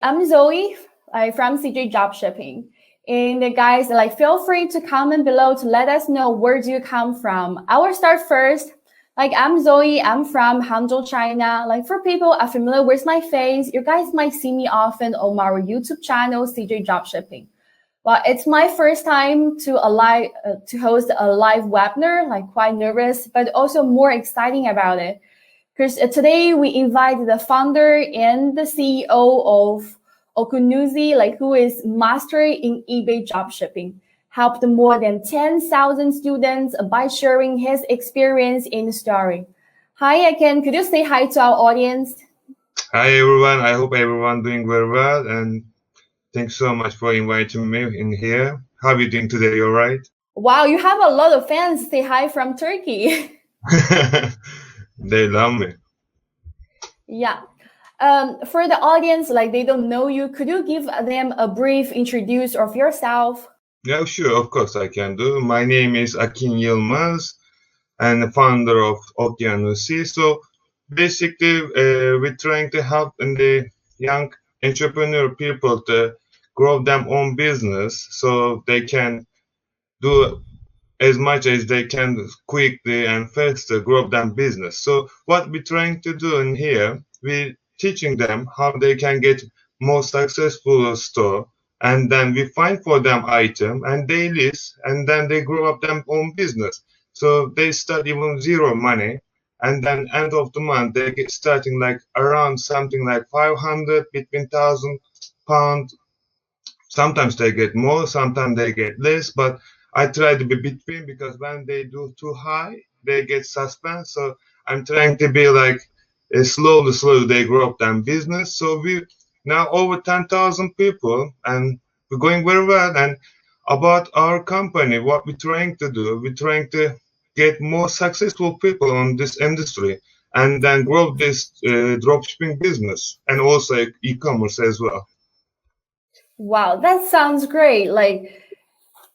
I'm Zoe, from CJdropshipping. And guys, feel free to comment below to let us know where do you come from. I will start first. I'm Zoe, I'm from Hangzhou, China. For people are familiar with my face, you guys might see me often on our YouTube channel, CJdropshipping. Well, it's my first time to host a live webinar, quite nervous, but also more exciting about it. Because today we invited the founder and the CEO of Okunuzi, who is master in eBay dropshipping, helped more than 10,000 students by sharing his experience in the story. Hi, Akin. Could you say hi to our audience? Hi, everyone. I hope everyone doing very well. And thanks so much for inviting me in here. How are you doing today? All right? Wow, you have a lot of fans. Say hi from Turkey. They love me. Yeah. For the audience, they don't know you, could you give them a brief introduce of yourself? Yeah, sure. Of course, I can do. My name is Akin Yilmaz, and the founder of Okyanusi. So basically, we're trying to help the young entrepreneur people to grow their own business so they can do as much as they can quickly and faster grow their business. So what we're trying to do in here, we're teaching them how they can get more successful store, and then we find for them item and they list, and then they grow up their own business. So they start even zero money, and then end of the month they get starting like around something like 500 between 1,000 pounds. Sometimes they get more, sometimes they get less, but I try to be between, because when they do too high, they get suspended. So I'm trying to be like slowly they grow up their business. So we now over 10,000 people, and we're going very well. And about our company, what we're trying to do, we're trying to get more successful people on this industry, and then grow this dropshipping business and also e-commerce as well. Wow, that sounds great.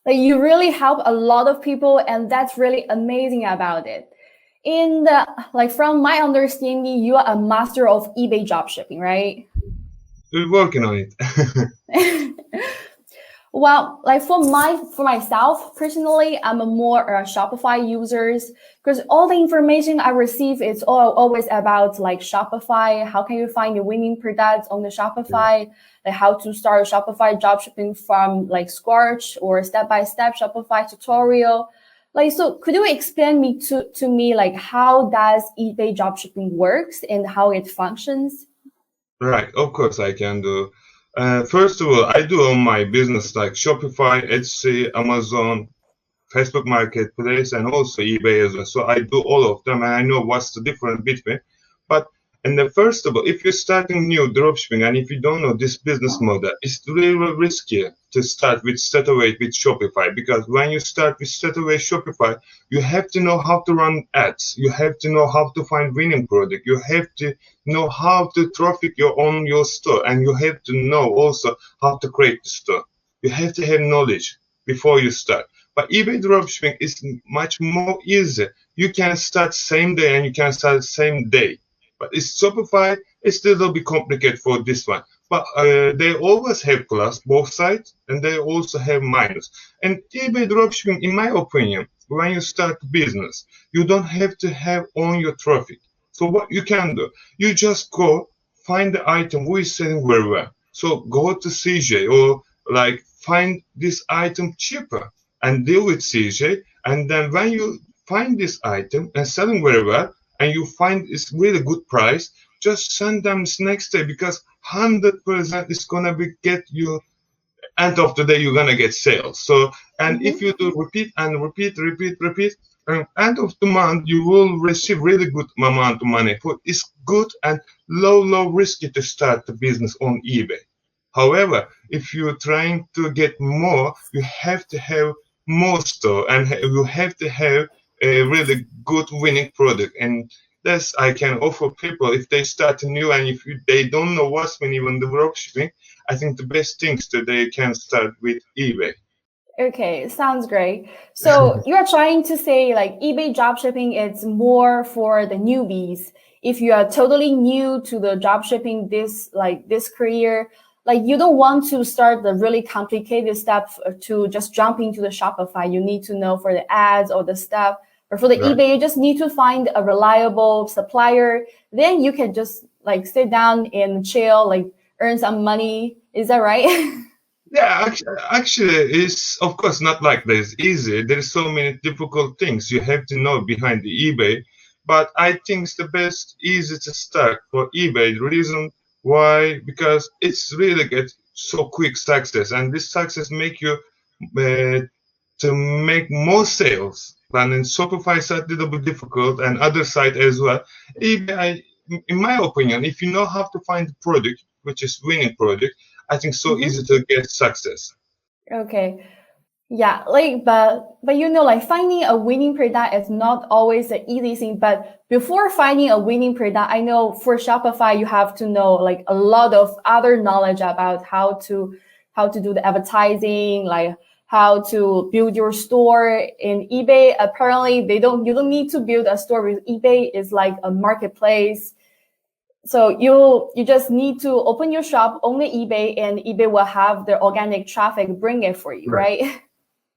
You really help a lot of people, and that's really amazing about it. And from my understanding, you are a master of eBay dropshipping, right? We're working on it. Well, for myself personally, I'm a more Shopify users, because all the information I receive is always about Shopify. How can you find the winning products on the Shopify? How to start Shopify dropshipping from scratch, or step-by-step Shopify tutorial. So could you explain to me how does eBay dropshipping works and how it functions? Right, of course I can do. First of all, I do all my business like Shopify, Etsy, Amazon, Facebook Marketplace, and also eBay as well. So I do all of them, and I know what's the difference between. But and then first of all, if you're starting new dropshipping and if you don't know this business model, it's really risky to start with straight away with Shopify, because when you start with straight away Shopify, you have to know how to run ads, you have to know how to find winning product, you have to know how to traffic your store, and you have to know also how to create the store. You have to have knowledge before you start. But eBay dropshipping is much more easy. You can start same day and you can start same day. But it's Shopify, it's still a little bit complicated for this one. But they always have plus, both sides, and they also have minus. And eBay dropshipping, in my opinion, when you start business, you don't have to have on your traffic. So what you can do, you just go find the item who is selling very well. So go to CJ, or find this item cheaper and deal with CJ. And then when you find this item and selling very well, and you find it's really good price, just send them this next day, because 100% is gonna be get you. End of the day, you're gonna get sales. So, and if you do repeat and repeat, end of the month you will receive really good amount of money. For it's good and low risky to start the business on eBay. However, if you're trying to get more, you have to have more store, and you have to have a really good winning product. And that's I can offer people if they start new, and if they don't know what's winning even the dropshipping, I think the best things that they can start with eBay. Okay, sounds great. So you're trying to say eBay dropshipping is more for the newbies. If you are totally new to the dropshipping this career, like you don't want to start the really complicated step to just jump into the Shopify. You need to know for the ads or the stuff. Or for the Right. eBay, you just need to find a reliable supplier. Then you can just like sit down and chill, like earn some money. Is that right? Yeah, actually, it's of course not like this easy. There is so many difficult things you have to know behind the eBay. But I think it's the best easy to start for eBay. The reason why, because it's really get so quick success, and this success make you to make more sales than in Shopify site, a little bit difficult, and other site as well. eBay, in my opinion, if you know how to find the product, which is winning product, I think so easy to get success. Okay. Yeah, like but you know, like finding a winning product is not always an easy thing. But before finding a winning product, I know for Shopify you have to know like a lot of other knowledge about how to do the advertising, like how to build your store. In eBay, apparently you don't need to build a store with eBay. It's like a marketplace. So you just need to open your shop on the eBay, and eBay will have the organic traffic bring it for you, right?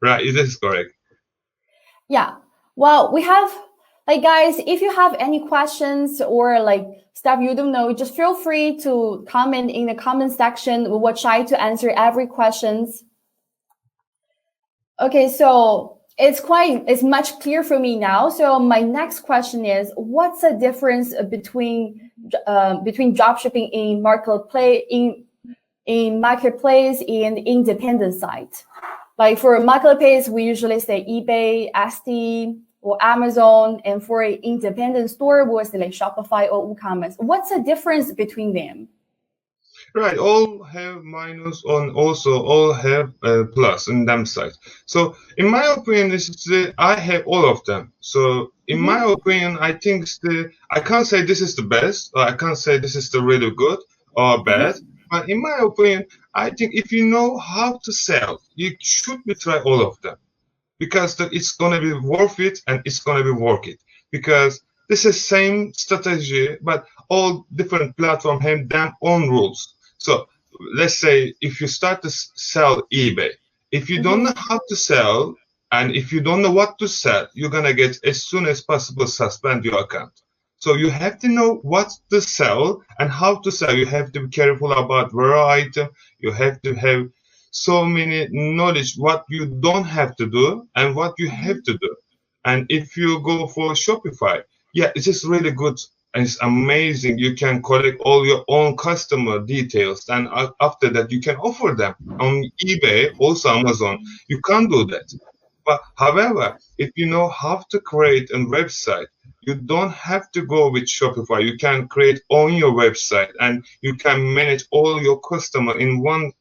Right, it is correct. Yeah. Well, we have like guys, if you have any questions or like stuff you don't know, just feel free to comment in the comment section. We will try to answer every questions. Okay, so it's much clear for me now. So my next question is, what's the difference between dropshipping in marketplace and independent site? Like for marketplace, we usually say eBay, Etsy, or Amazon, and for an independent store, we'll say like Shopify or WooCommerce. What's the difference between them? Right, all have minus and also all have plus in them side. So in my opinion, I have all of them. So in my opinion, I think I can't say this is the best, or I can't say this is the really good or bad. But in my opinion, I think if you know how to sell, you should be try all of them, because it's gonna be worth it and it's gonna be worth it, because this is same strategy, but all different platforms have their own rules. So let's say if you start to sell eBay, if you don't know how to sell and if you don't know what to sell, you're gonna get as soon as possible suspend your account. So you have to know what to sell and how to sell. You have to be careful about variety. You have to have so many knowledge what you don't have to do and what you have to do. And if you go for Shopify, yeah, it's just really good and it's amazing. You can collect all your own customer details, and after that you can offer them on eBay, also Amazon. You can't do that. But however, if you know how to create a website, you don't have to go with Shopify. You can create on your website and you can manage all your customer in one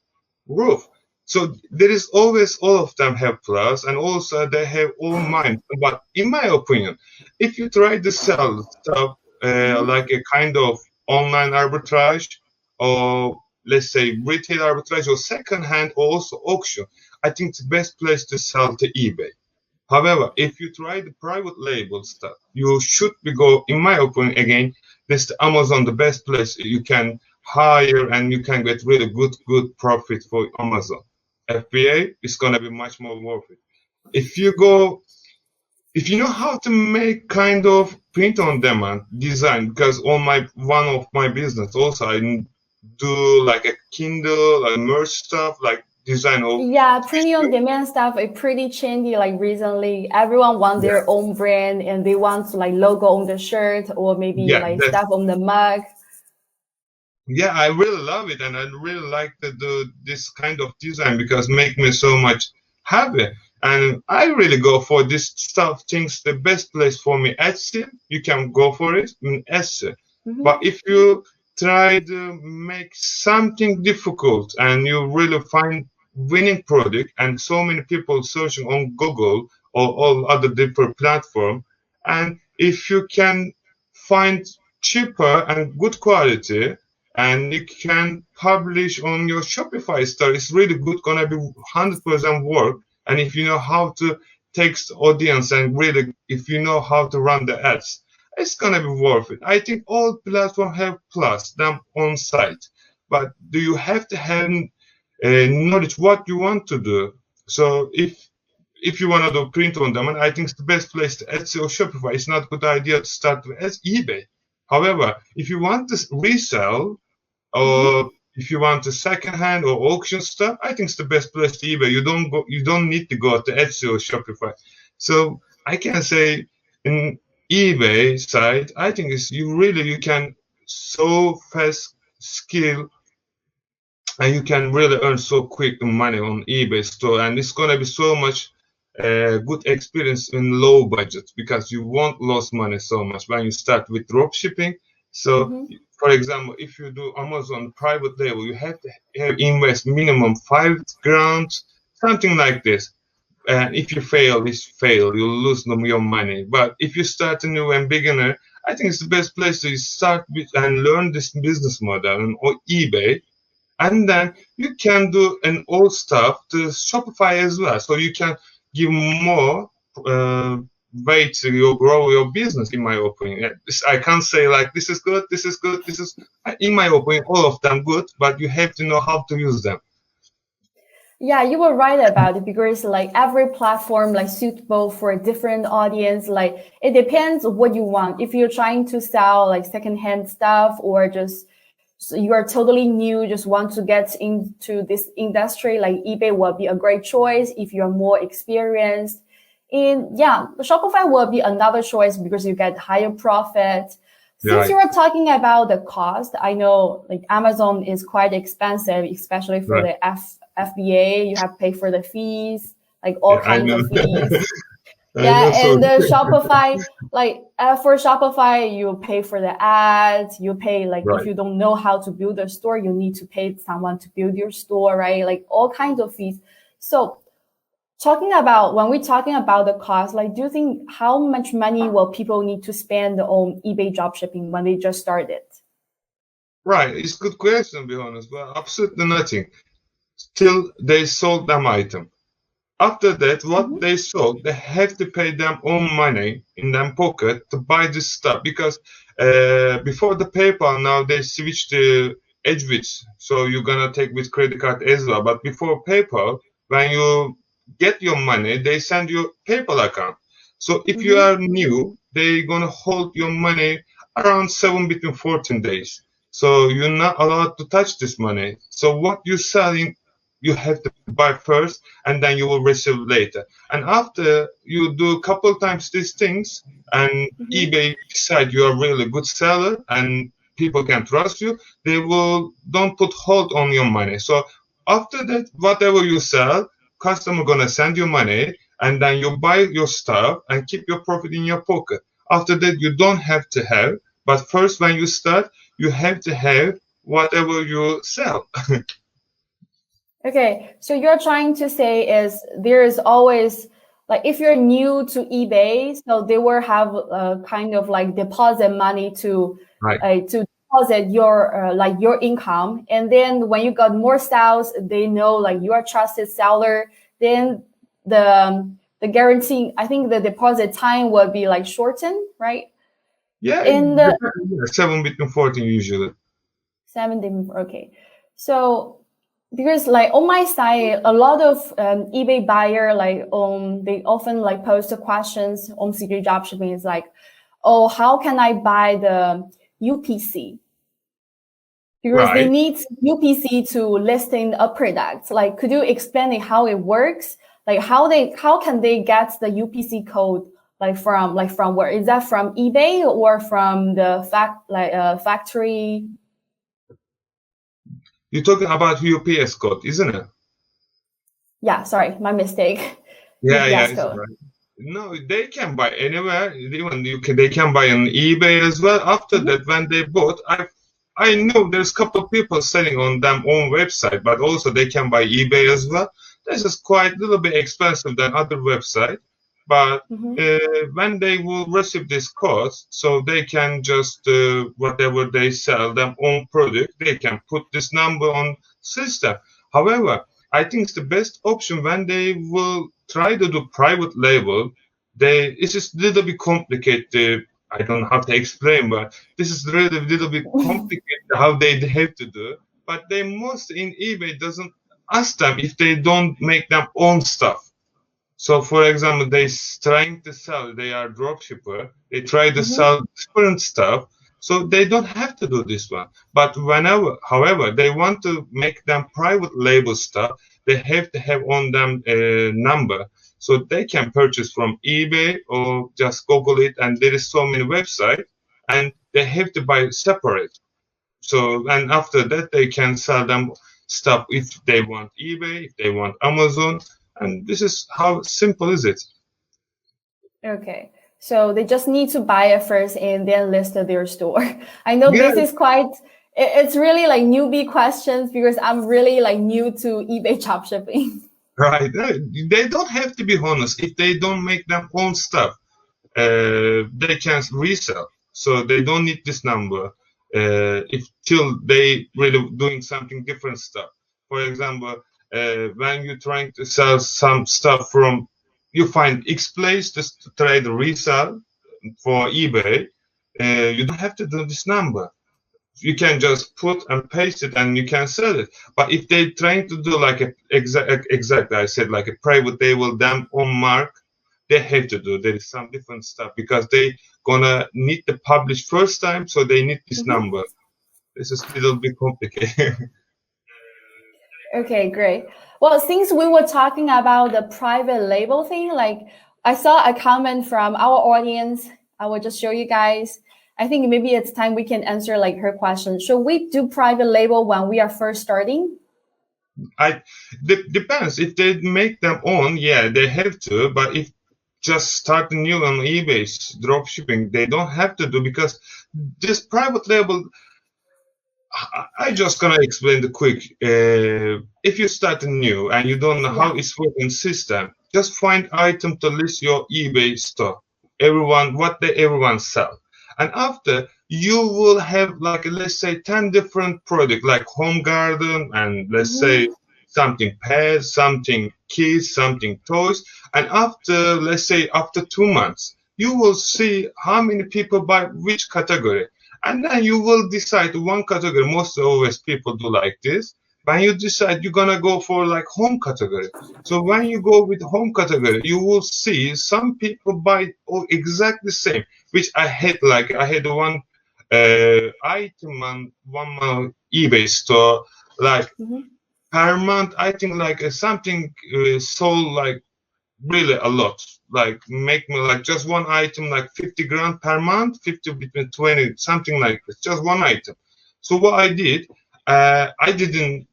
roof. So there is always all of them have plus, and also they have all mine. But in my opinion, if you try to sell stuff like a kind of online arbitrage, or let's say retail arbitrage, or second hand, or also auction, I think it's the best place to sell to eBay. However, if you try the private label stuff, you should be go, in my opinion, again, this Amazon, the best place you can hire and you can get really good profit for Amazon. FBA is going to be much more worth it. If you know how to make kind of print on demand design, because on one of my business also I do like a Kindle, like merch stuff, like design of. Yeah, printing on demand stuff is pretty trendy. Like recently, everyone wants their own brand and they want to like logo on the shirt or maybe like stuff on the mug. Yeah, I really love it, and I really like this kind of design because make me so much happy. And I really go for this stuff. Things the best place for me, Etsy. You can go for it in Etsy. But if you try to make something difficult and you really find winning product, and so many people searching on Google or all other different platform, and if you can find cheaper and good quality, and you can publish on your Shopify store, it's really good, gonna be 100% work. And if you know how to text audience and really, if you know how to run the ads, it's gonna be worth it. I think all platforms have plus them on site, but do you have to have knowledge what you want to do. So if you want to do print on demand, I think it's the best place to Etsy or Shopify. It's not a good idea to start with eBay. However, if you want to resell, or if you want to secondhand or auction stuff, I think it's the best place to eBay. You don't need to go to Etsy or Shopify. So I can say in eBay side, I think you can so fast skill, and you can really earn so quick money on eBay store, and it's gonna be so much good experience in low budget, because you won't lose money so much when you start with drop shipping. So for example, if you do Amazon private label, you have to invest minimum 5 grand, something like this. And if you fail, you lose your money. But if you start a new and beginner, I think it's the best place to start with and learn this business model on eBay. And then you can do an old stuff to Shopify as well. So you can give more weight to grow your business, in my opinion. I can't say like this is good, this is good, this is, in my opinion, all of them good, but you have to know how to use them. Yeah, you were right about it, because like every platform like suitable for a different audience. Like it depends what you want. If you're trying to sell like secondhand stuff, or just you are totally new, just want to get into this industry, like eBay will be a great choice. If you're more experienced, and yeah, Shopify will be another choice because you get higher profit. Since you were talking about the cost, I know like Amazon is quite expensive, especially for the FBA. You have to pay for the fees, like all kinds of fees. And the Shopify, like for Shopify, you pay for the ads, you pay like if you don't know how to build a store, you need to pay someone to build your store, right? Like all kinds of fees. So when we're talking about the cost, like do you think how much money will people need to spend on eBay dropshipping when they just started? Right, it's a good question, to be honest, but absolutely nothing till they sold them item. After that, what they sold, they have to pay them own money in their pocket to buy this stuff, because before the PayPal, now they switched to Edgewitch, so you're gonna take with credit card as well. But before PayPal, when you get your money, they send you PayPal account. So if you are new, they're gonna hold your money around between 14 days. So you're not allowed to touch this money. So what you're selling, you have to buy first, and then you will receive later. And after you do a couple times these things, and eBay decide you are really good seller and people can trust you, they don't put hold on your money. So after that, whatever you sell, customer gonna send you money, and then you buy your stuff and keep your profit in your pocket. After that, you don't have to have, but first when you start, you have to have whatever you sell. Okay, so you're trying to say is there is always, like if you're new to eBay, so they will have kind of like deposit money to to deposit your like your income, and then when you got more sales, they know like you're a trusted seller. Then the guarantee, I think the deposit time will be like shortened, right? Yeah, in the 7 between 14 usually. 7 okay, so. Because like on my side, a lot of eBay buyer, like they often like post the questions on CJ Dropshipping is like, oh, how can I buy the UPC? Because they need UPC to listing a product. Like, could you explain how it works? Like how can they get the UPC code from where? Is that from eBay or from the factory? You're talking about UPS code, isn't it? Yeah, sorry, my mistake. Yeah, code. Right. No, they can buy anywhere. Even they can buy on eBay as well. After that, when they bought, I know there's a couple of people selling on their own website, but also they can buy eBay as well. This is quite a little bit expensive than other website. But when they will receive this code, so they can just whatever they sell, their own product, they can put this number on system. However, I think it's the best option when they will try to do private label. It's just a little bit complicated. I don't know how to explain, but this is really a little bit complicated how they have to do. but they most in eBay doesn't ask them if they don't make their own stuff. So, for example, trying to sell. They are dropshipper. They try to sell different stuff. So they don't have to do this one. But however, they want to make them private label stuff. They have to have on them a number, so they can purchase from eBay or just Google it. And there is so many websites, and they have to buy separate. So, and after that, they can sell them stuff if they want eBay, if they want Amazon. And this is how simple is it. Okay. So they just need to buy it first and then list at their store. I know this is it's really like newbie questions because I'm really like new to eBay dropshipping. Right. They don't have to be honest. If they don't make their own stuff, they can resell. So they don't need this number if till they really doing something different stuff. For example, when you're trying to sell some stuff from, you find X place to try to resell for eBay, you don't have to do this number. You can just put and paste it and you can sell it. But if they're trying to do like exactly I said, like a private label, them on mark, they have to do. There is some different stuff because they gonna need to publish first time, so they need this number. This is a little bit complicated. Okay, great. Well, since we were talking about the private label thing, like I saw a comment from our audience. I will just show you guys. I think maybe it's time we can answer like her question. Should we do private label when we are first starting? Depends. If they make them own, yeah, they have to. But if just starting new on eBay dropshipping, they don't have to do, because this private label, I just gonna explain the quick. If you start new and you don't know how it's working system, just find item to list your eBay store. Everyone sell, and after you will have like, let's say 10 different products like home garden, and let's say something pets, something kids, something toys, and after, let's say after 2 months, you will see how many people buy which category. And then you will decide one category. Most always people do like this. When you decide you're gonna go for like home category. So when you go with home category, you will see some people buy exactly the same. Which I had one item on one eBay store, like per month. I think like something sold like really a lot, like make me like just one item like 50 grand per month, 50 between 20, something like this, just one item. So what I did, I didn't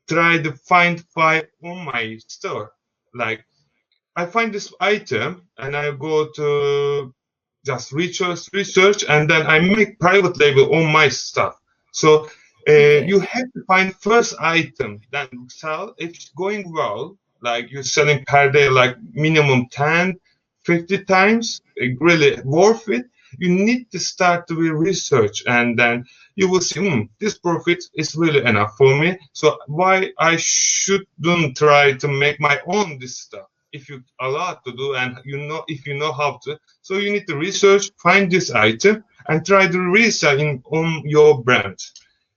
try to find 5 on my store. Like I find this item and I go to just research, and then I make private label on my stuff. So you have to find first item, then sell. If it's going well, like you're selling per day, like minimum 10, 50 times, really worth it. You need to start to research, and then you will see, this profit is really enough for me. So why I shouldn't try to make my own this stuff? If you allowed to do, and if you know how to, so you need to research, find this item, and try to resell on your brand.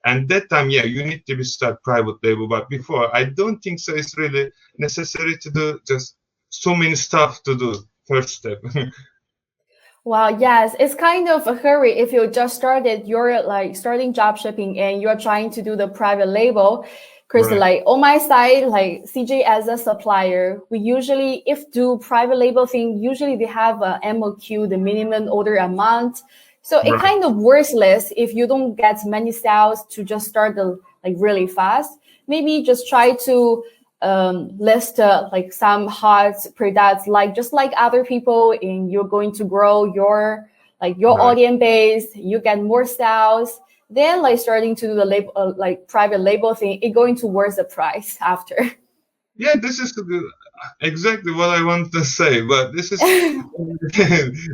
And that time, you need to start private label. But before, I don't think so. It's really necessary to do just so many stuff to do. First step. Wow, yes, it's kind of a hurry if you just started, you're like starting dropshipping and you're trying to do the private label. Because like on my side, like CJ as a supplier, we usually, if do private label thing, usually they have a MOQ, the minimum order amount. So it kind of worthless if you don't get many sales to just start the like really fast. Maybe just try to list like some hot products, like just like other people, and you're going to grow your audience base. You get more sales. Then like starting to do the label, like private label thing, it going to worth the price after. Yeah, this is exactly what I want to say, but this is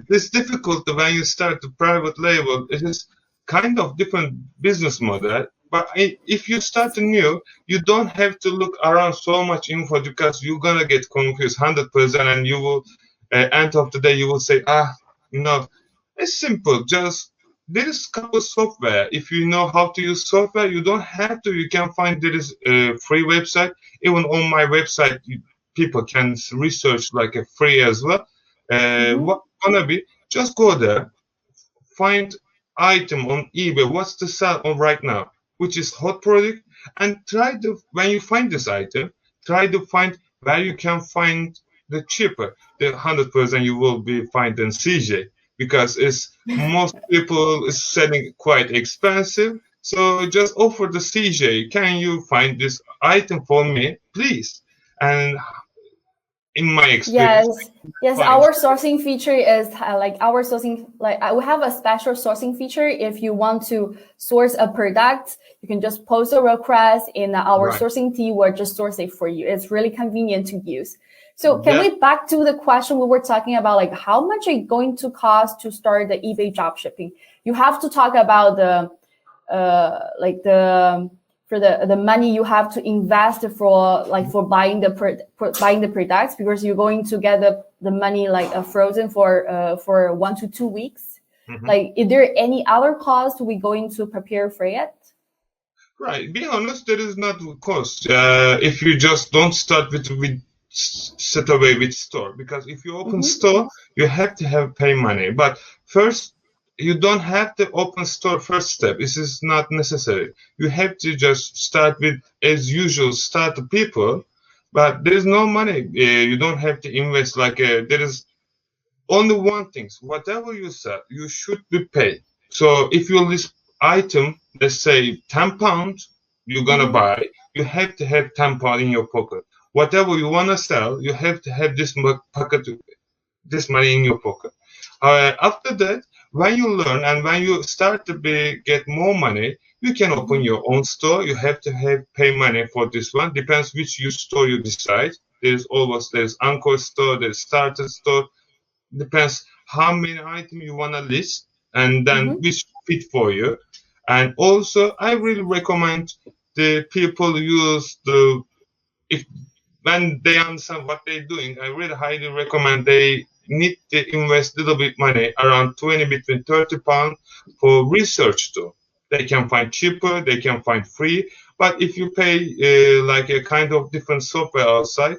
this difficult when you start the private label. It is kind of different business model. But if you start new, you don't have to look around so much info, because you're gonna get confused 100%, and you will end of the day you will say, it's simple. Just there is a couple software. If you know how to use software, you don't have to. You can find there is a free website. Even on my website, people can research like a free as well. What gonna be? Just go there, find item on eBay. What's the sell on right now? Which is hot product, and try to when you find this item, try to find where you can find the cheaper. The 100% you will be finding CJ because it's most people is selling quite expensive. So just offer the CJ. Can you find this item for me, please? And in my experience, Yes, find. our sourcing feature is like our sourcing, like we have a special sourcing feature. If you want to source a product, you can just post a request and our Right. sourcing team will just source it for you. It's really convenient to use. So can we back to the question we were talking about, like how much is it going to cost to start the eBay dropshipping? You have to talk about the like for the money you have to invest for buying the products, because you're going to get the money like frozen for 1 to 2 weeks. Like, is there any other cost we going to prepare for it? Right. Being honest, there is not cost. If you just don't start with set away with store, because if you open store, you have to have pay money. But first, you don't have to open store first step. This is not necessary. You have to just start with, as usual, start the people, but there is no money. You don't have to invest like there is only one thing. Whatever you sell, you should be paid. So if you list item, let's say £10, you're gonna buy, you have to have £10 in your pocket. Whatever you wanna sell, you have to have this money in your pocket. After that, when you learn and when you start to get more money, you can open your own store. You have to pay money for this one. Depends which store you decide. There's Anchor store, there's Starter store. Depends how many items you want to list and then which fit for you. And also, I really recommend the people use when they understand what they're doing, I really highly recommend they need to invest a little bit money, around between £30 for research too. They can find cheaper, they can find free, but if you pay like a kind of different software outside,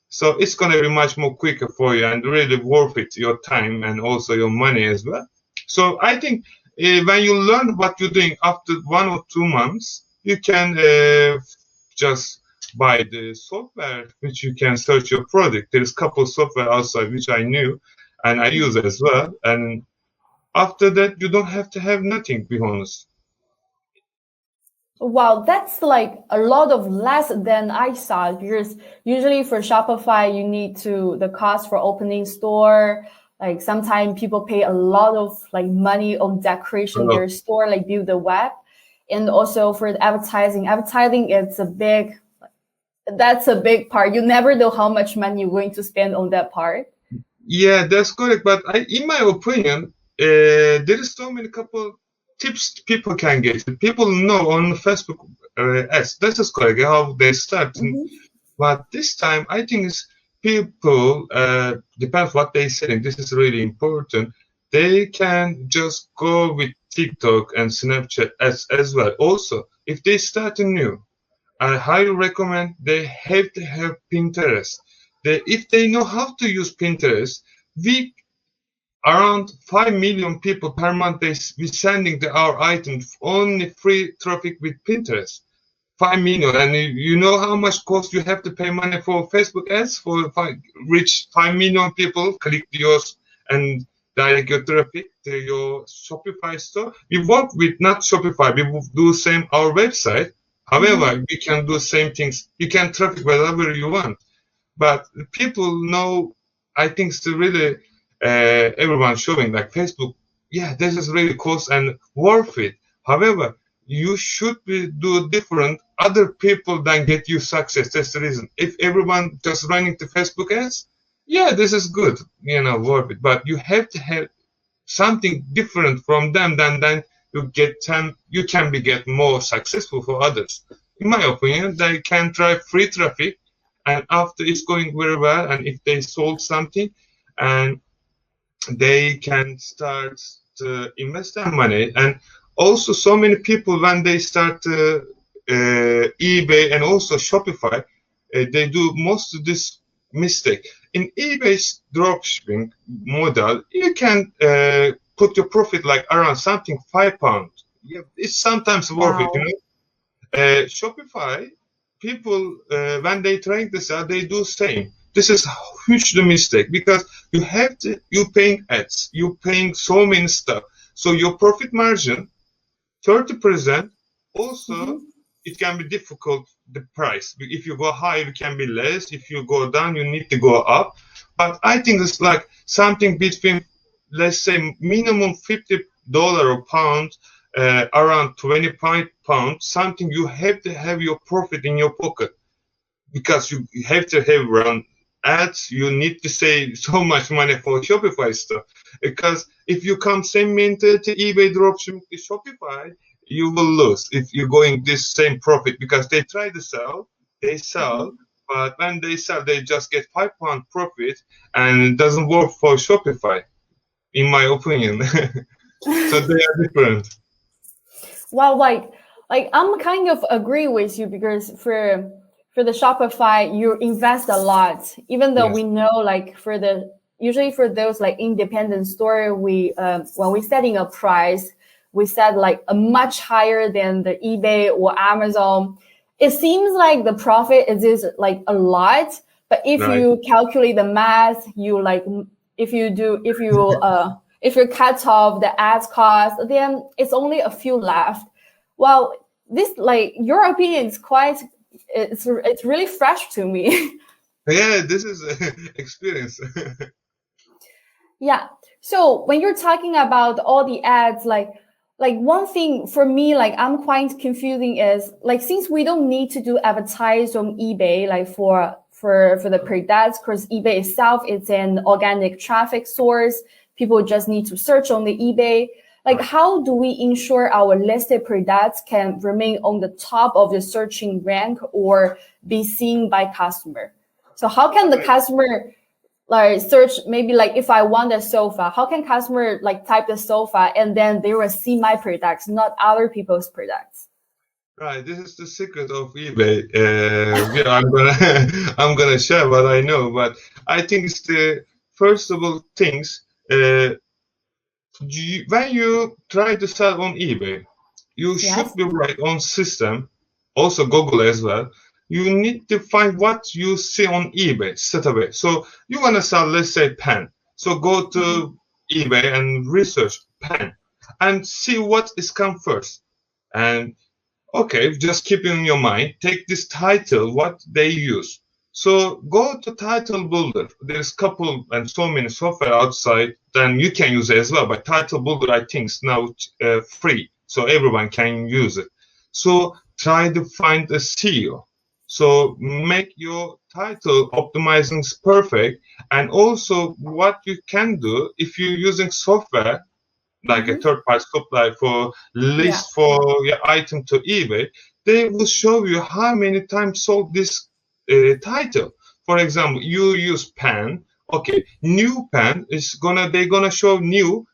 so it's going to be much more quicker for you and really worth it, your time and also your money as well. So I think when you learn what you're doing after 1 or 2 months, you can just buy the software which you can search your product. There's a couple of software outside which I knew and I use as well. And after that, you don't have to have nothing, to be honest. Wow, that's like a lot of less than I thought, because usually for Shopify, you need the cost for opening store. Like sometimes people pay a lot of like money on decoration their store, like build the web. And also for the advertising, that's a big part. You never know how much money you're going to spend on that part. Yeah, that's correct. But in my opinion, there is so many couple tips people can get. People know on Facebook ads. That is correct how they start. But this time, I think people depends what they're selling. This is really important. They can just go with TikTok and Snapchat as well. Also, if they start new, I highly recommend they have to have Pinterest. If they know how to use Pinterest, around 5 million people per month they be sending our items only free traffic with Pinterest. 5 million, and you know how much cost you have to pay money for Facebook ads for reach 5 million people click yours and direct your traffic to your Shopify store. We work with not Shopify, we do same our website. However, we can do same things. You can traffic wherever you want. But people know, I think it's really everyone showing like Facebook, yeah, this is really cost and worth it. However, you should do different. Other people than get you success. That's the reason. If everyone just running to Facebook ads, yeah, this is good, worth it. But you have to have something different from them, then you can get more successful for others. In my opinion, they can try free traffic, and after it's going very well, and if they sold something, and they can start invest their money. And also so many people, when they start eBay and also Shopify, they do most of this mistake. In eBay's dropshipping model, you can put your profit like around something £5. Yeah, it's sometimes worth it, you Wow. know. Shopify people, when they trying this out, they do same. This is hugely mistake because you paying ads, you paying so many stuff. So your profit margin 30%. Also, Mhm. it can be difficult the price. If you go higher, it can be less. If you go down, you need to go up. But I think it's like something between, let's say, minimum $50 or pound, around 25 pounds. Something you have to have your profit in your pocket because you have to have run ads. You need to save so much money for Shopify stuff. Because if you come same mentality eBay dropshipping to Shopify, you will lose if you're going this same profit because they try to sell, they sell, Mhm. but when they sell, they just get £5 profit, and it doesn't work for Shopify, in my opinion. So they are different. Well, like I'm kind of agree with you because for the Shopify, you invest a lot. Even though Yes, we know like for the usually for those like independent store, we when we setting a price, we set like a much higher than the eBay or Amazon. It seems like the profit is like a lot, but if right. you calculate the math, you like if you cut off the ads cost, then it's only a few left. Well, this like your opinion is quite it's really fresh to me. Yeah, this is experience. Yeah. So when you're talking about all the ads, like one thing for me, like I'm quite confusing is like since we don't need to do advertise on eBay, like for the products, because eBay itself it's an organic traffic source. People just need to search on the eBay. Like Right. how do we ensure our listed products can remain on the top of the searching rank or be seen by customer? So how can the Right. customer like search maybe like if I want a sofa, how can customer like type the sofa and then they will see my products, not other people's products? Right, this is the secret of eBay. Yeah, I'm gonna I'm gonna share what I know, but I think it's the first of all things. When you try to sell on eBay, you should Yes. be right on system, also Google as well. You need to find what you see on eBay straight away. So you wanna sell, let's say, pen. So go Mhm. to eBay and research pen and see what is come first. And okay, just keep in your mind, take this title, what they use. So go to Title Builder. There's couple and so many software outside, then you can use it as well. But Title Builder, I think, is now free, so everyone can use it. So try to find a SEO. So make your title optimizing perfect. And also what you can do if you're using software, like a Mhm. third party supplier for Yeah. list for your item to eBay, they will show you how many times sold this title. For example, you use pen. Okay, new pen is they're gonna show new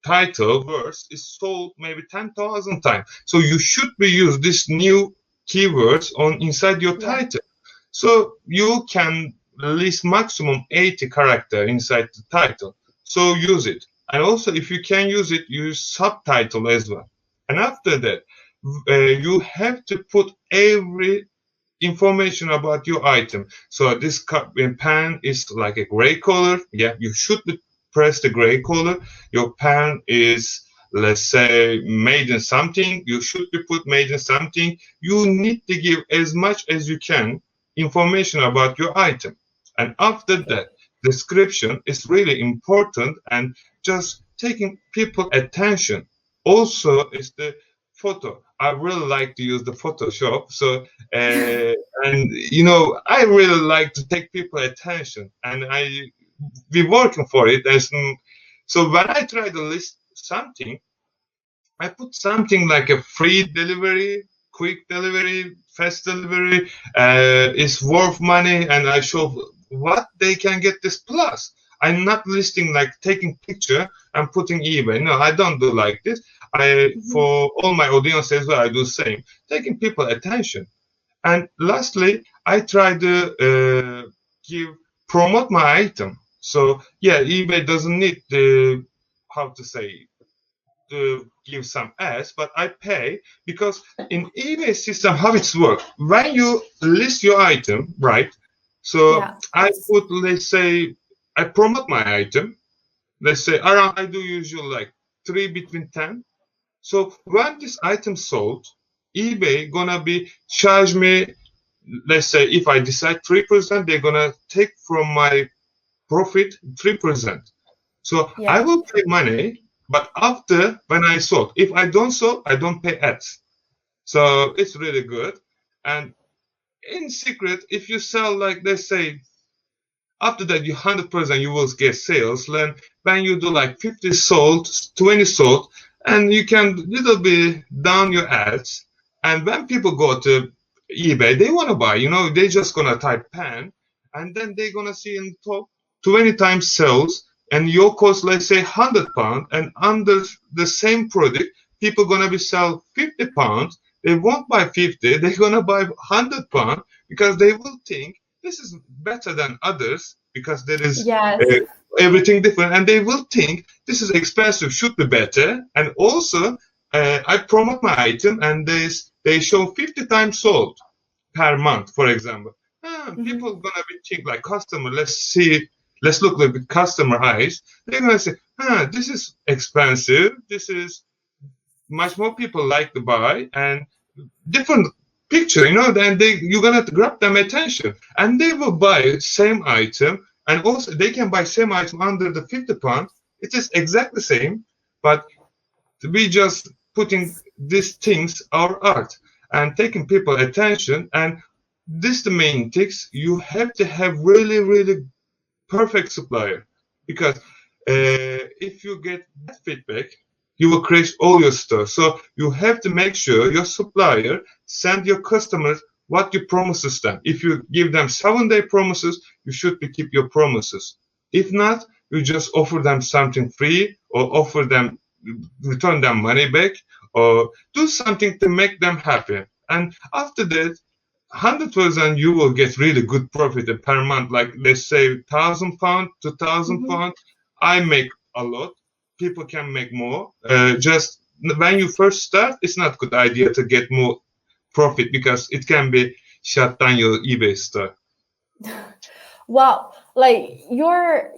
title verse is sold maybe 10,000 times. So you should be use this new keywords on inside your Yeah. title. So you can list maximum 80 character inside the title. So use it. And also if you can use it, use subtitle as well. And after that, you have to put every information about your item. So this pen is like a gray color. Yeah, you should press the gray color. Your pen is, let's say, made in something. You should be put made in something. You need to give as much as you can information about your item. And after that, description is really important and just taking people attention. Also, is the photo. I really like to use the Photoshop. So and I really like to take people attention, and I be working for it. So when I try to list something, I put something like a free delivery, quick delivery, fast delivery, is worth money, and I show what they can get this plus. I'm not listing like taking picture and putting eBay. No, I don't do like this. For all my audience as well, I do the same, taking people attention. And lastly, I try to promote my item. So yeah, eBay doesn't need to, how to say, to give some ads, but I pay because in eBay system, how it's work, when you list your item, right? So Yeah. I put, let's say, I promote my item. Let's say around, I do usually like 3 between 10. So when this item sold, eBay gonna be charge me, let's say if I decide 3%, they're gonna take from my profit 3%. So I Yeah. will pay money, but after when I sold, if I don't sell, I don't pay ads. So it's really good. And in secret, if you sell like, let's say, after that you 100% you will get sales. Then when you do like 50 sold, 20 sold, and you can little bit down your ads. And when people go to eBay, they want to buy, they just gonna type pen, and then they're gonna see in top 20 times sales, and your cost, let's say £100, and under the same product, people gonna be sell £50. They won't buy 50, they're gonna buy £100 because they will think this is better than others because there is Yes. everything different, and they will think this is expensive, should be better. And also, I promote my item, and they show 50 times sold per month, for example. People gonna be think like customer. Let's look at the customer eyes. They're gonna say, this is expensive. This is much more people like to buy, and different picture, then you're gonna grab them attention, and they will buy same item, and also they can buy same item under the £50. It is exactly same, but we just putting these things our art and taking people attention. And this the main things. You have to have really, really perfect supplier, because if you get bad feedback, you will crash all your stuff. So you have to make sure your supplier send your customers what you promises them. If you give them 7-day promises, you should be keep your promises. If not, you just offer them something free, or offer them, return them money back, or do something to make them happy. And after that, 100% you will get really good profit per month. Like, let's say £1,000, £2,000. I make a lot. People can make more. Just when you first start, it's not a good idea to get more profit because it can be shut down your eBay store. Well, like your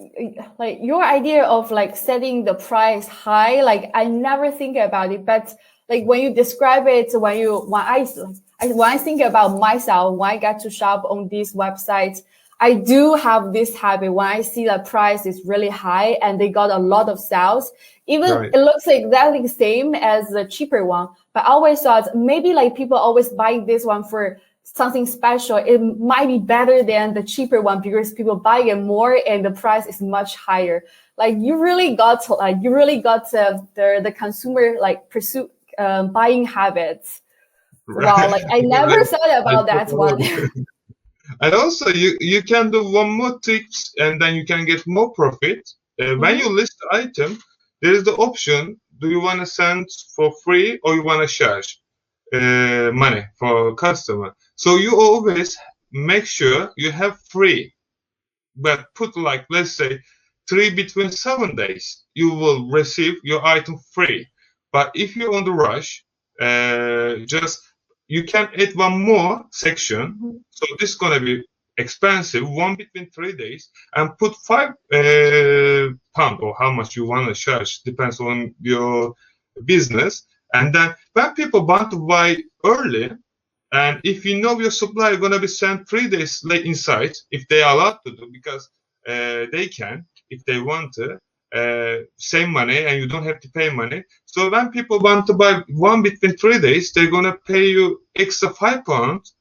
idea of like setting the price high, like I never think about it, but like when you describe it, when I think about myself, when I get to shop on these websites, I do have this habit. When I see the price is really high and they got a lot of sales, even Right. it looks exactly the same as the cheaper one, but I always thought maybe like people always buy this one for something special. It might be better than the cheaper one because people buy it more and the price is much higher. Like you really got the consumer like pursue buying habits. Wow, like I never thought about that one. And also, you can do one more tips, and then you can get more profit. When you list the item, there is the option: do you want to send for free, or you want to charge money for customer? So you always make sure you have free, but put like, let's say 3 between 7 days, you will receive your item free. But if you're on the rush, just you can add one more section. So this is gonna be expensive, 1 between 3 days, and put £5 or how much you want to charge, depends on your business. And then when people want to buy early, and if you know your supplier gonna be sent 3 days late inside, if they are allowed to do, because they can, if they want to, save money, and you don't have to pay money. So when people want to buy 1 between 3 days, they're gonna pay you extra £5,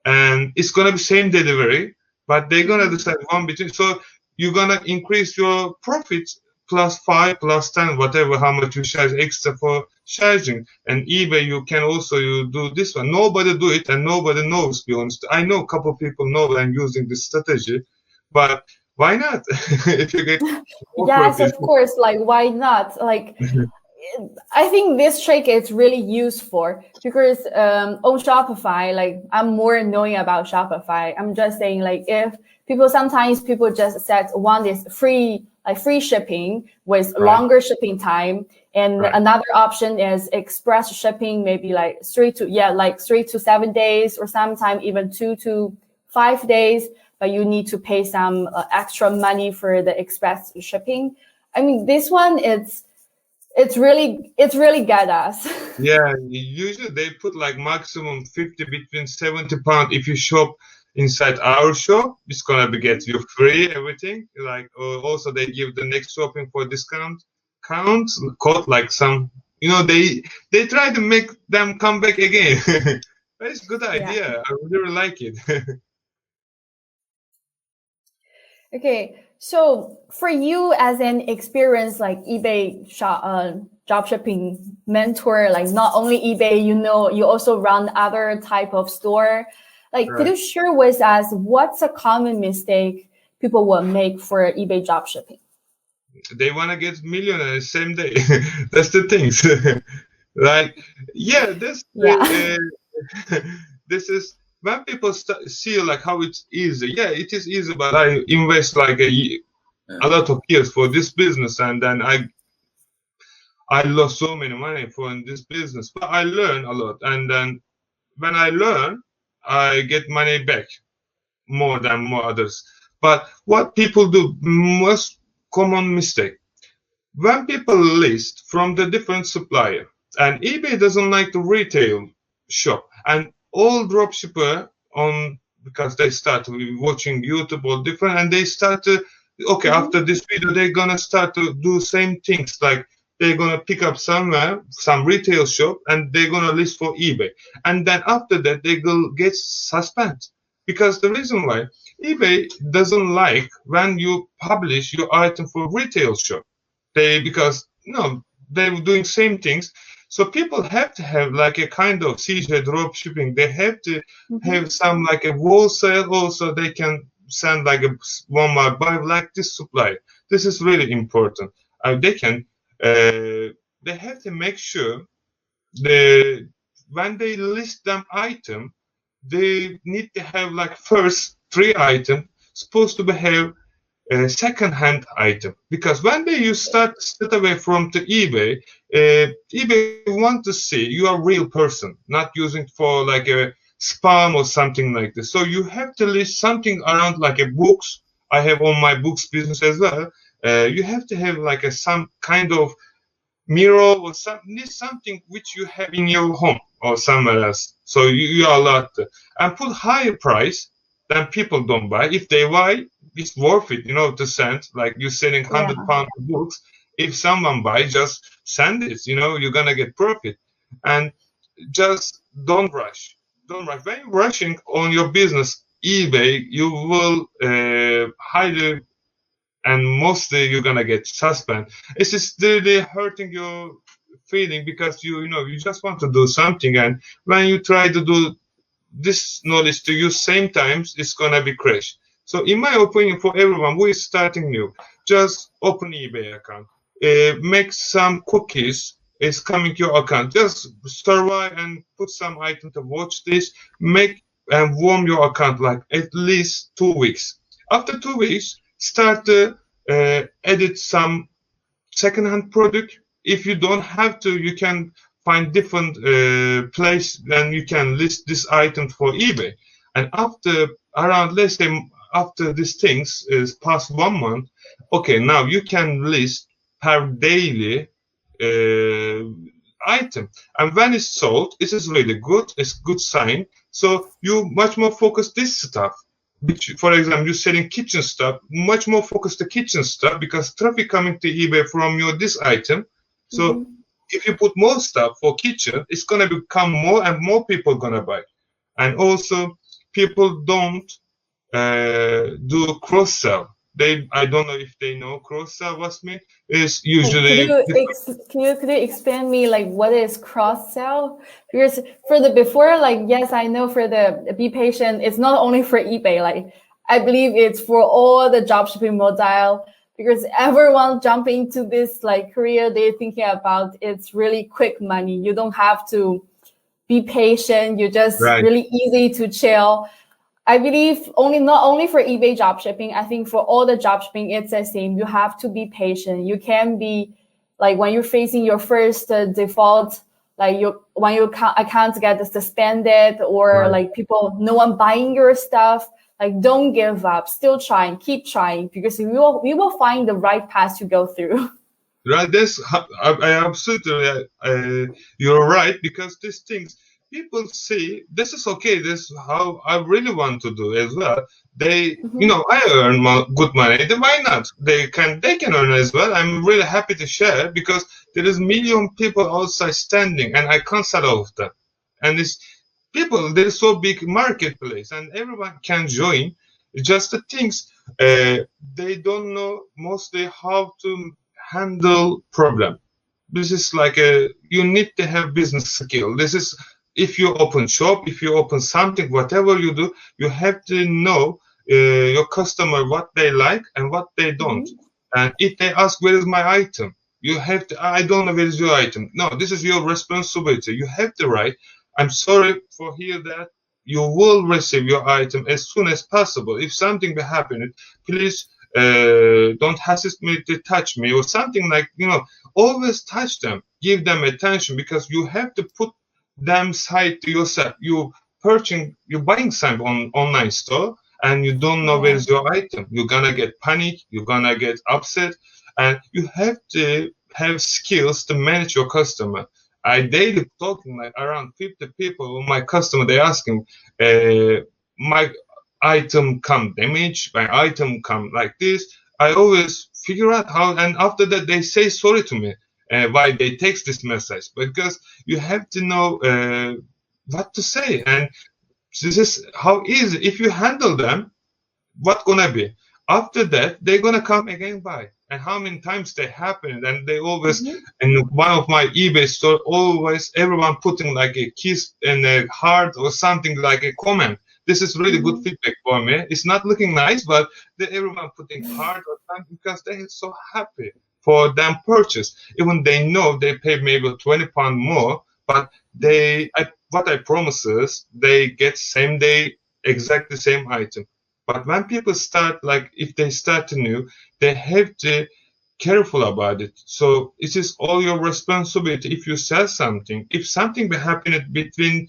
and it's gonna be same delivery, but they're gonna decide 1 between. So you're gonna increase your profits +5, +10, whatever, how much you charge extra for charging. And eBay, you can also do this one. Nobody do it, and nobody knows, to be honest. I know a couple of people know I'm using this strategy, but why not? If you get more Yes, profit. of course. Like, why not? Like, I think this trick is really useful because on Shopify, like I'm more knowing about Shopify. I'm just saying like if sometimes people just set one is free, like free shipping with Right, longer shipping time. And right. another option is express shipping, maybe like 3 to 7 days or sometimes even 2 to 5 days, but you need to pay some extra money for the express shipping. I mean, this one it's really get us. Yeah, usually they put like maximum 50 between 70 pound. If you shop inside our shop, it's gonna be get you free everything. Like also they give the next shopping for discount count code like some they try to make them come back again. That's a good Yeah. idea. I really like it. Okay. So for you as an experienced like eBay job shipping mentor, like not only eBay, you also run other type of store. Like, could Right. you share with us what's a common mistake people will make for eBay job shipping? They wanna get millionaire same day. That's the things. Like, yeah, this Yeah. this is when people see like how it's easy. Yeah, it is easy, but I invest like a lot of years for this business, and then I lost so many money for in this business. But I learn a lot, and then when I learn, I get money back more than more others. But what people do, most common mistake, when people list from the different supplier, and eBay doesn't like the retail shop, and all dropshipper on because they start watching YouTube or different, and they start to okay Mhm. after this video they're gonna start to do same things like they're gonna pick up somewhere some retail shop and they're gonna list for eBay, and then after that they will get suspended because the reason why eBay doesn't like when you publish your item for retail shop they because they were doing same things. So people have to have like a kind of CJ drop shipping. They have to Mhm. have some like a wholesale also they can send like a Walmart buy like this supply. This is really important. They can they have to make sure the when they list them item they need to have like first three items supposed to have a second-hand item because when they you start away from the eBay want to see you are a real person, not using for like a spam or something like this. So you have to list something around like a books. I have on my books business as well. You have to have like a some kind of mirror or something which you have in your home or somewhere else. So you are allowed to and put higher price than people don't buy. If they buy, it's worth it, to send. Like you're selling Yeah. £100 books. If someone buy, just send it. You're gonna get profit. And just don't rush. Don't rush. When you're rushing on your business, eBay, you will highly and mostly you're gonna get suspended. It's just really hurting your feeling because you just want to do something, and when you try to do this knowledge to use same times, it's gonna be crash. So, in my opinion, for everyone who is starting new, just open eBay account, make some cookies. It's coming to your account. Just survive and put some item to watch this. Make and warm your account like at least 2 weeks. After 2 weeks, start to edit some second-hand product. If you don't have to, you can find different place and you can list this item for eBay. And after around, let's say, after these things is past 1 month, okay, now you can list per daily uh, item. And when it's sold, it is really good. It's good sign. So you much more focus this stuff which, for example, you're selling kitchen stuff, much more focus the kitchen stuff because traffic coming to eBay from your this item. So Mhm. if you put more stuff for kitchen, it's gonna become more and more people gonna buy. And also, people don't do cross sell. I don't know if they know cross sell. What's mean is Like, could usually you explain me like what is cross sell? Because for the before, like yes, I know for the be patient, it's not only for eBay. Like I believe it's for all the dropshipping model, because everyone jumping into this like career, they're thinking about it's really quick money. You don't have to be patient. You're just Right. really easy to chill. I believe not only for eBay dropshipping, I think for all the dropshipping, it's the same. You have to be patient. You can be like when you're facing your first default, like when your account gets suspended or like no one buying your stuff, like don't give up. Still trying, keep trying, because we will find the right path to go through. Right, I absolutely, you're right, because these things people see, this is okay, this is how I really want to do as well. They, I earn good money, then why not? They can earn as well. I'm really happy to share, because there is million people outside standing, and I can't set all of them. And it's people, there's so big marketplace, and everyone can join. Just the things, they don't know mostly how to handle problem. This is like you need to have business skill. This is, if you open shop, if you open something, whatever you do, you have to know your customer, what they like and what they don't. And if they ask, where is my item? You have to, I don't know where is your item. No, this is your responsibility. You have the right. I'm sorry for hear that. You will receive your item as soon as possible. If something will happen, please don't hesitate to touch me or something, like, always touch them, give them attention, because you have to put them side to yourself. You're buying something on online store, and you don't know where's your item. You're gonna get panic, you're gonna get upset, and you have to have skills to manage your customer. I daily talking like around 50 people with my customer. They asking, my item come damaged, my item come like this. I always figure out how, and after that they say sorry to me. Why they text this message? Because you have to know what to say, and this is how easy. If you handle them, what gonna be? After that, they're gonna come again buy. And how many times they happen? And they always, in one of my eBay store, always everyone putting like a kiss and a heart or something, like a comment. This is really good feedback for me. It's not looking nice, but everyone putting heart or something, because they are so happy for them purchase. Even they know they pay maybe £20 more, but what I promise is they get same day exactly same item. But when people start, like if they start new, they have to careful about it. So it is all your responsibility. If you sell something, if something will happen between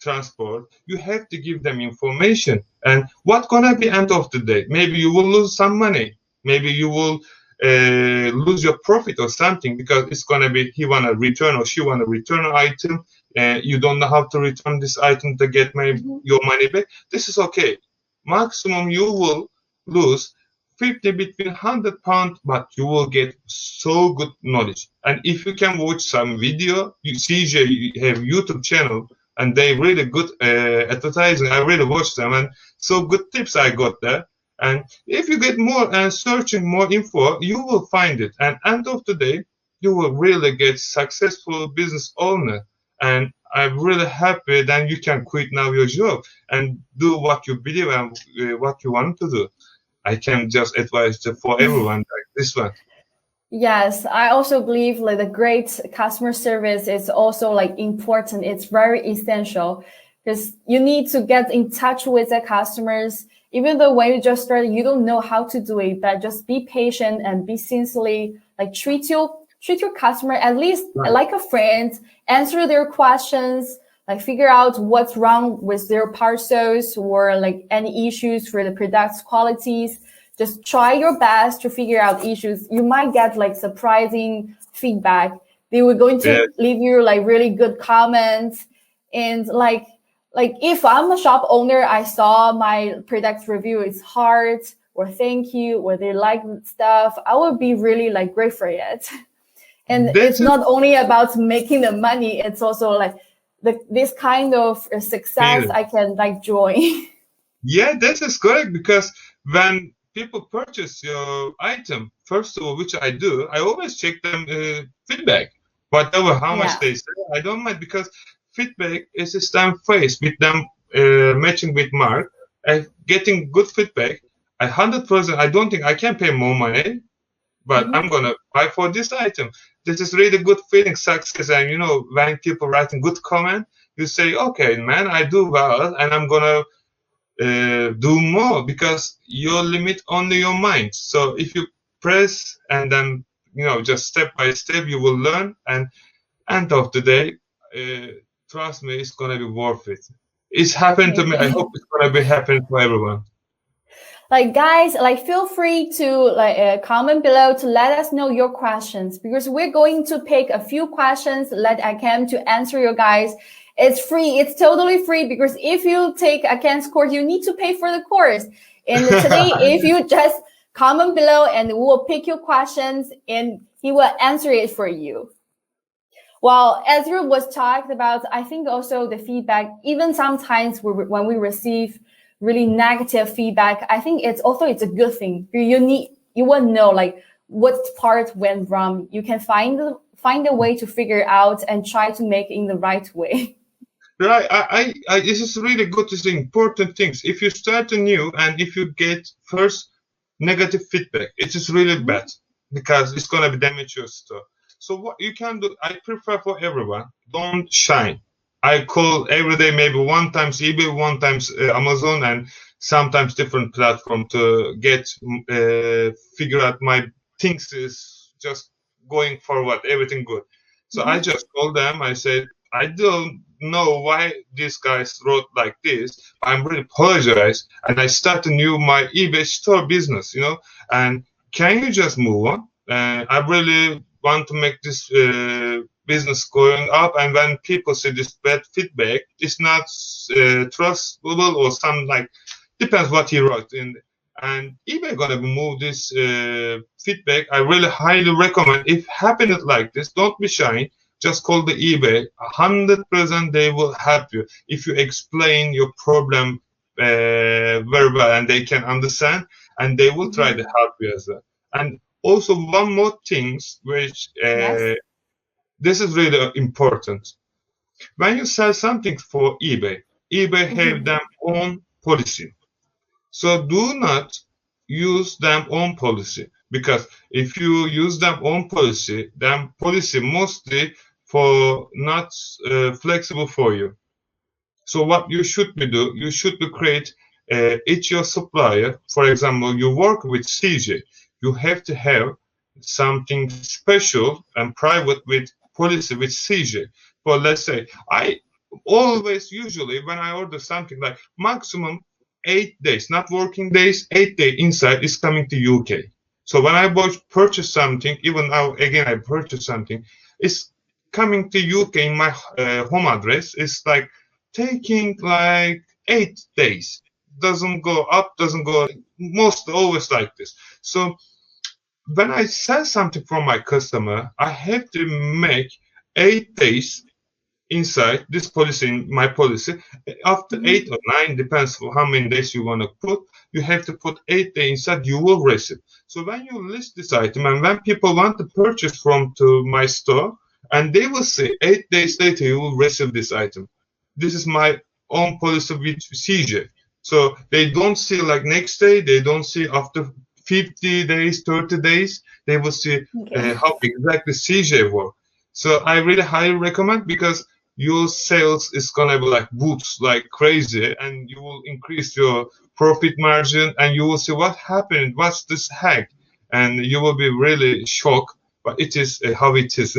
transport, you have to give them information. And what gonna be end of the day? Maybe you will lose some money. Maybe you will lose your profit or something, because it's gonna be he wanna return or she wanna return an item. You don't know how to return this item to get your money back. This is okay. Maximum you will lose 50 between £100, but you will get so good knowledge. And if you can watch some video, CJ have YouTube channel, and they really good advertising. I really watch them, and so good tips I got there. And if you get more and searching more info, you will find it. And end of the day, you will really get successful business owner. And I'm really happy that you can quit now your job and do what you believe and what you want to do. I can just advise for everyone like this one. Yes, I also believe like the great customer service is also like important. It's very essential, because you need to get in touch with the customers. Even though when you just started, you don't know how to do it, but just be patient and be sincerely, like treat your customer at least like a friend, answer their questions, like figure out what's wrong with their parcels or like any issues for the product's qualities. Just try your best to figure out issues. You might get like surprising feedback. They were going to leave you like really good comments. And like if I'm a shop owner, I saw my product review is hard, or thank you, or they like stuff, I would be really like great for it. And it's not only about making the money, it's also like this kind of success I can like join. Yeah, that is correct, because when people purchase your item, first of all, which I do, I always check them feedback. Whatever, how much they say, I don't mind, because feedback is a stamp face with them matching with mark. getting good feedback, 100%, I don't think I can pay more money, but I'm gonna buy for this item. This is really good feeling, success, and when people writing good comment, you say, okay, man, I do well, and I'm gonna do more, because your limit only your mind. So if you press and then just step by step, you will learn, and end of the day, trust me, it's gonna be worth it. It's happened to me. I hope it's gonna be happening to everyone. Like, guys, like, feel free to comment below to let us know your questions, because we're going to pick a few questions, let Akin to answer you guys. It's free. It's totally free, because if you take Akin's course, you need to pay for the course. And today, if you just comment below, and we will pick your questions and he will answer it for you. Well, as you was talked about, I think also the feedback, even sometimes when we receive really negative feedback, I think it's a good thing. You will know like what part went wrong. You can find a way to figure out and try to make it in the right way. Right. This is really good to see important things. If you start anew and if you get first negative feedback, it is really bad, because it's gonna be damage your store. So what you can do, I prefer for everyone, don't shine. I call every day, maybe one times eBay, one times Amazon, and sometimes different platform to get figure out my things is just going forward, everything good. So I just call them. I said, I don't know why these guys wrote like this. I'm really apologize, and I start a new my eBay store business, and can you just move on? I really want to make this business going up, and when people see this bad feedback, it's not trustable, or some like depends what he wrote in. And eBay gonna move this feedback. I really highly recommend. If happened like this, don't be shy. Just call the eBay. 100% they will help you if you explain your problem very well, and they can understand, and they will try to help you as well. And also one more thing, which this is really important. When you sell something for eBay, eBay have their own policy. So do not use their own policy, because if you use their own policy, their policy mostly for not flexible for you. So what you should be do, you should be create each your supplier. For example, you work with CJ, you have to have something special and private with policy with CJ. For let's say, I always usually when I order something like maximum 8 days, not working days, 8 days inside is coming to UK. So when I purchase something, even now again I purchase something, it's coming to UK in my home address. It's like taking like 8 days. Doesn't go up, doesn't go, most always like this. So when I sell something from my customer, I have to make 8 days inside this policy, in my policy. After 8 or 9, depends on how many days you want to put, you have to put 8 days inside, you will receive. So when you list this item, and when people want to purchase to my store, and they will say 8 days later you will receive this item. This is my own policy with CJ. So they don't see like next day, they don't see after 50 days, 30 days, they will see how exactly CJ work. So I really highly recommend, because your sales is gonna be like boots like crazy, and you will increase your profit margin, and you will see what happened, what's this hack, and you will be really shocked, but it is how it is.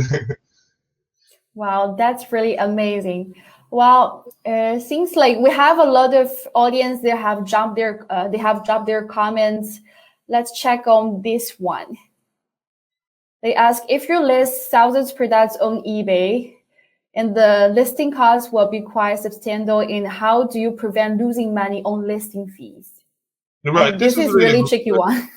Wow, that's really amazing. Well, seems like we have a lot of audience. They have dropped their comments. Let's check on this one. They ask, if you list thousands of products on eBay and the listing costs will be quite substantial, and how do you prevent losing money on listing fees? Right. And this is really tricky one.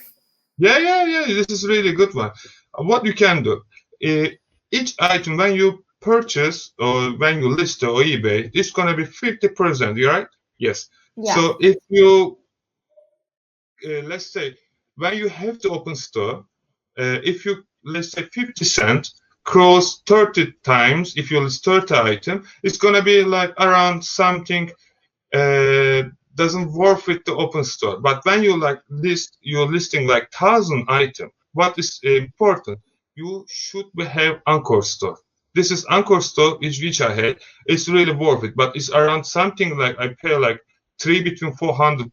Yeah. This is really good one. What you can do, each item when you purchase or when you list on eBay, it's gonna be 50%, right? Yes. Yeah. So if you let's say when you have to open store, if you let's say 50 cents cross 30 times, if you list 30 item, it's gonna be like around something doesn't worth it to open store. But when you like you're listing like 1,000 items, what is important? You should have anchor store. This is anchor store which I had. It's really worth it, but it's around something like I pay like between £400,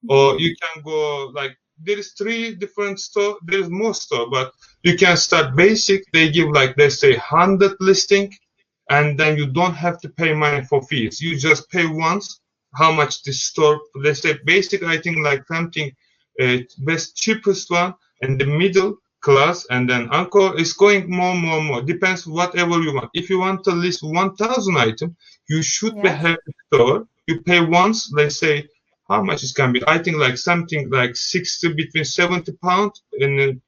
or you can go like there is 3 different store. There is more store, but you can start basic. They give like let's say 100 listing, and then you don't have to pay money for fees. You just pay once. How much this store? Let's say basic. I think like something best cheapest one, and the middle class, and then anchor is going more. Depends whatever you want. If you want to list 1,000 items, you should have a store. You pay once. Let's say how much it can be. I think like something like 60 between £70. And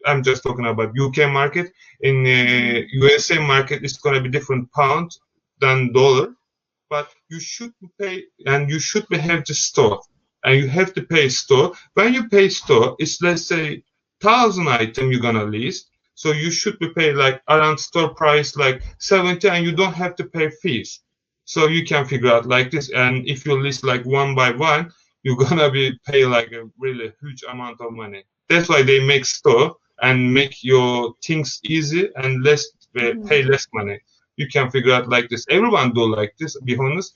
I'm just talking about UK market. In USA market, it's gonna be different pound than dollar. But you should pay, and you should have the store, and you have to pay store. When you pay store, it's let's say 1,000 item you're gonna list, so you should be pay like around store price like 70, and you don't have to pay fees. So you can figure out like this. And if you list like one by one, you're gonna be pay like a really huge amount of money. That's why they make store and make your things easy and less pay less money. You can figure out like this. Everyone do like this, be honest.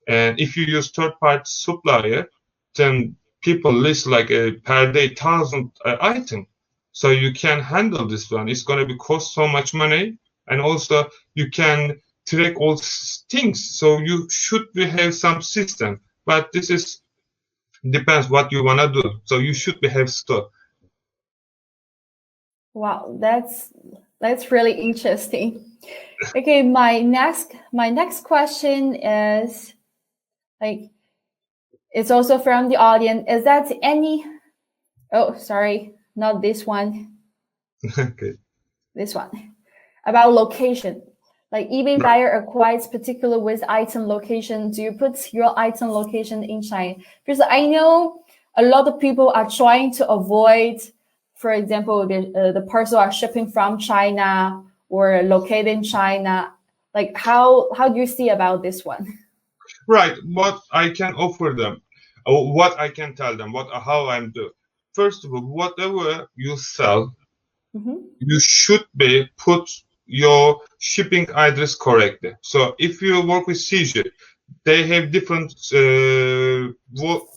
And if you use third-party supplier, then people list like per day 1,000 item. So you can handle this one. It's going to be cost so much money, and also you can track all things. So you should have some system. But this is depends what you want to do. So you should have store. Wow, that's really interesting. Okay, my next question is like, it's also from the audience. Is that any? Oh, sorry, not this one. Okay. This one about location. Like eBay buyer acquires particular with item location. Do you put your item location in China? Because I know a lot of people are trying to avoid, for example, the parcel are shipping from China or located in China. Like how do you see about this one? Right. What I can offer them, or what I can tell them, how I'm doing. First of all, whatever you sell, you should be put your shipping address correctly. So if you work with CJ, they have different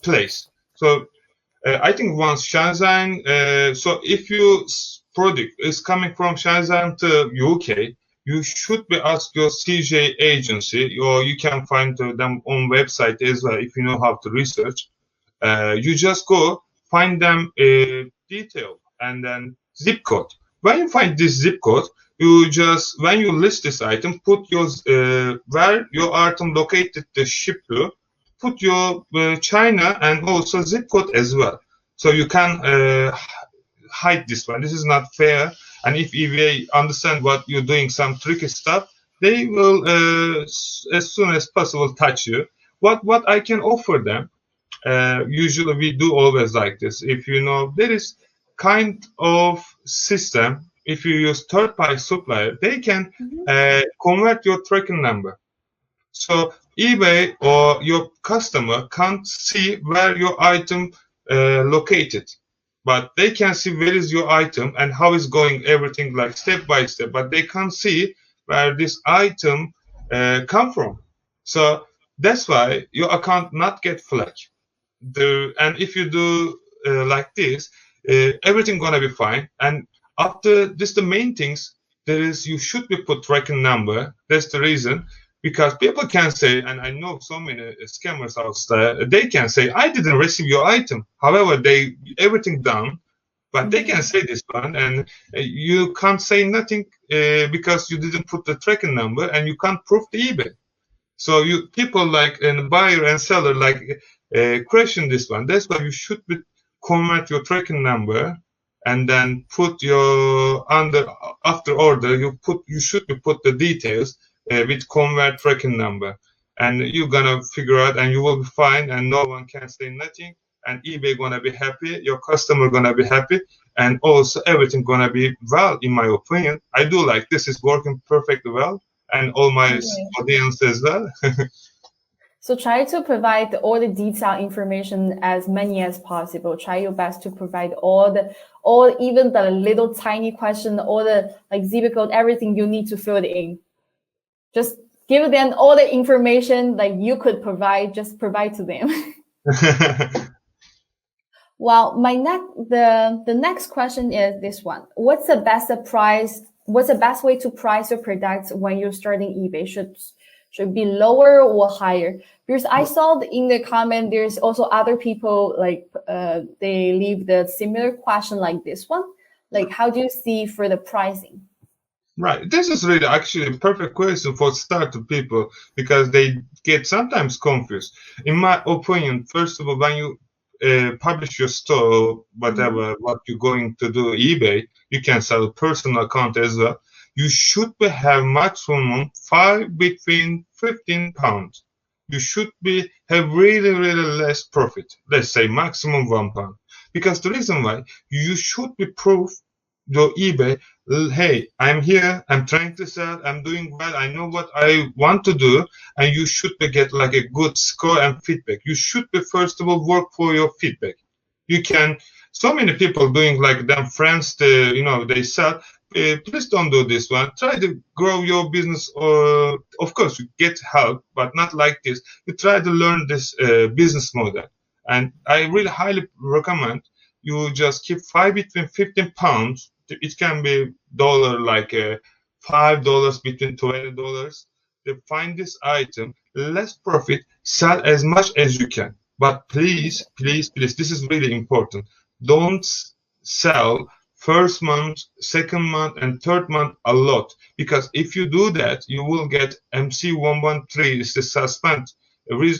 place. So I think once Shenzhen. So if your product is coming from Shenzhen to UK, you should be ask your CJ agency, or you can find them on website as well if you know how to research. You just go find them detail and then zip code. When you find this zip code, you just when you list this item, put your where your item located to ship to, put your China and also zip code as well. So you can hide this one. This is not fair. And if eBay understand what you're doing, some tricky stuff, they will as soon as possible touch you. What I can offer them, usually we do always like this. If you know there is kind of system, if you use third-party supplier, they can convert your tracking number. So eBay or your customer can't see where your item located, but they can see where is your item and how it's going, everything like step by step, but they can't see where this item come from. So that's why your account not get flagged. And if you do like this, everything gonna be fine. And after this, the main things there is you should be put tracking number. That's the reason, because people can say, and I know so many scammers out there, they can say I didn't receive your item. However, they everything done, but they can say this one, and you can't say nothing because you didn't put the tracking number, and you can't prove the eBay. So you people like and buyer and seller like question this one. That's why you should be convert your tracking number and then put your after order you should be put the details with convert tracking number, and you're gonna figure out and you will be fine, and no one can say nothing, and eBay gonna be happy, your customer gonna be happy, and also everything gonna be well. In my opinion, I do like this is working perfectly well, and all my audience as well. So try to provide all the detailed information, as many as possible. Try your best to provide even the little tiny question, all the like zip code, everything you need to fill it in. Just give them all the information like you could provide, just provide to them. Well, the next question is this one. What's the best way to price your products when you're starting eBay? Should be lower or higher? Because I saw in the comment, there's also other people like they leave the similar question like this one. Like, how do you see for the pricing? Right. This is really actually a perfect question for starter people because they get sometimes confused. In my opinion, first of all, when you publish your store, whatever, what you're going to do, eBay, you can sell a personal account as well. You should have maximum between 15 pounds. You should have really, really less profit. Let's say maximum £1. Because the reason why you should be proof your eBay, hey, I'm here, I'm trying to sell, I'm doing well, I know what I want to do, and you should get like a good score and feedback. You should be first of all work for your feedback. You can, so many people doing like them friends, they sell. Please don't do this one. Try to grow your business. Of course, you get help, but not like this. You try to learn this business model, and I really highly recommend you just keep between 15 pounds. It can be dollar like $5 between $20. They find this item, less profit, sell as much as you can. But please, please, please, this is really important. Don't sell first month, second month, and third month a lot. Because if you do that, you will get MC113, it's the suspend.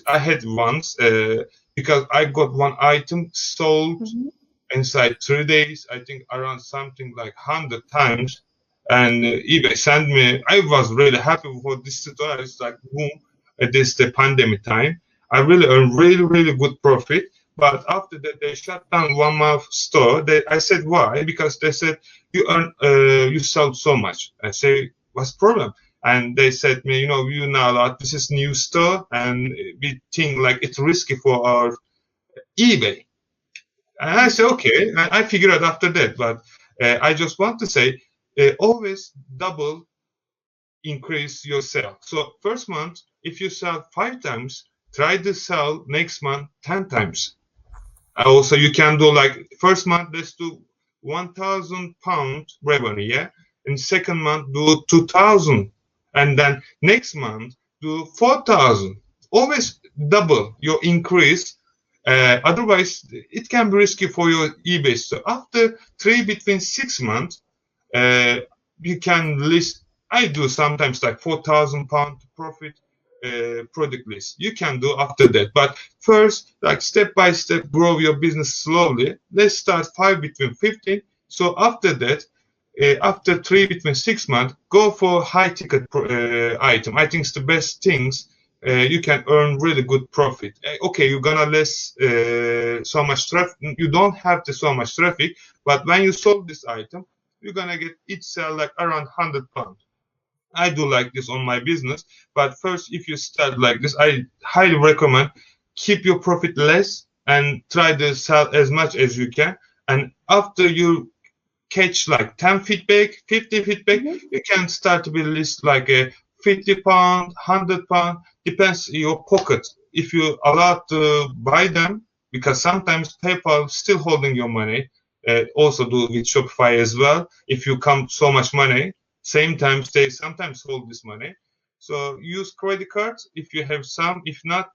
I had once, because I got one item sold inside 3 days, I think around something like 100 times. And eBay sent me, I was really happy for this story. It's like, boom, this the pandemic time. I really earned really, really good profit. But after that, they shut down one month store. I said, why? Because they said, you sold so much. I say, what's the problem? And they said me, you know, this is new store, and we think like it's risky for our eBay. And I say, okay. And I figured out after that. But I just want to say, always double increase your sale. So first month, if you sell 5 times, try to sell next month 10 times. Also, you can do like first month, let's do £1,000 revenue, yeah? And second month, do 2,000. And then next month, do 4,000. Always double your increase. Otherwise, it can be risky for your eBay. So after between 6 months, you can list. I do sometimes like £4,000 profit. Product list you can do after that, but first, like step by step, grow your business slowly. Let's start 5 between 15. So after that, after 3 between 6 months, go for high ticket item. I think it's the best things. You can earn really good profit. Okay, you're gonna less so much traffic. You don't have so much traffic, but when you sold this item, you're gonna get it sell like around £100. I do like this on my business, but first, if you start like this, I highly recommend keep your profit less and try to sell as much as you can. And after you catch like 10 feedback, 50 feedback, you can start to be list like a £50, £100, depends your pocket. If you allowed to buy them, because sometimes PayPal still holding your money, also do with Shopify as well. If you come so much money, same time they sometimes hold this money. So use credit cards if you have some. If not,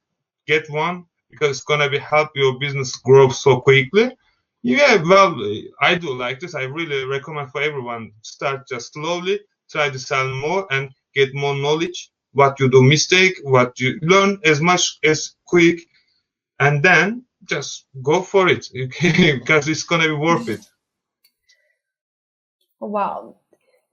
get one because it's gonna be help your business grow so quickly. Yeah, well, I do like this. I really recommend for everyone start just slowly, try to sell more and get more knowledge. What you do mistake, what you learn as much as quick, and then just go for it because it's gonna be worth it. Wow.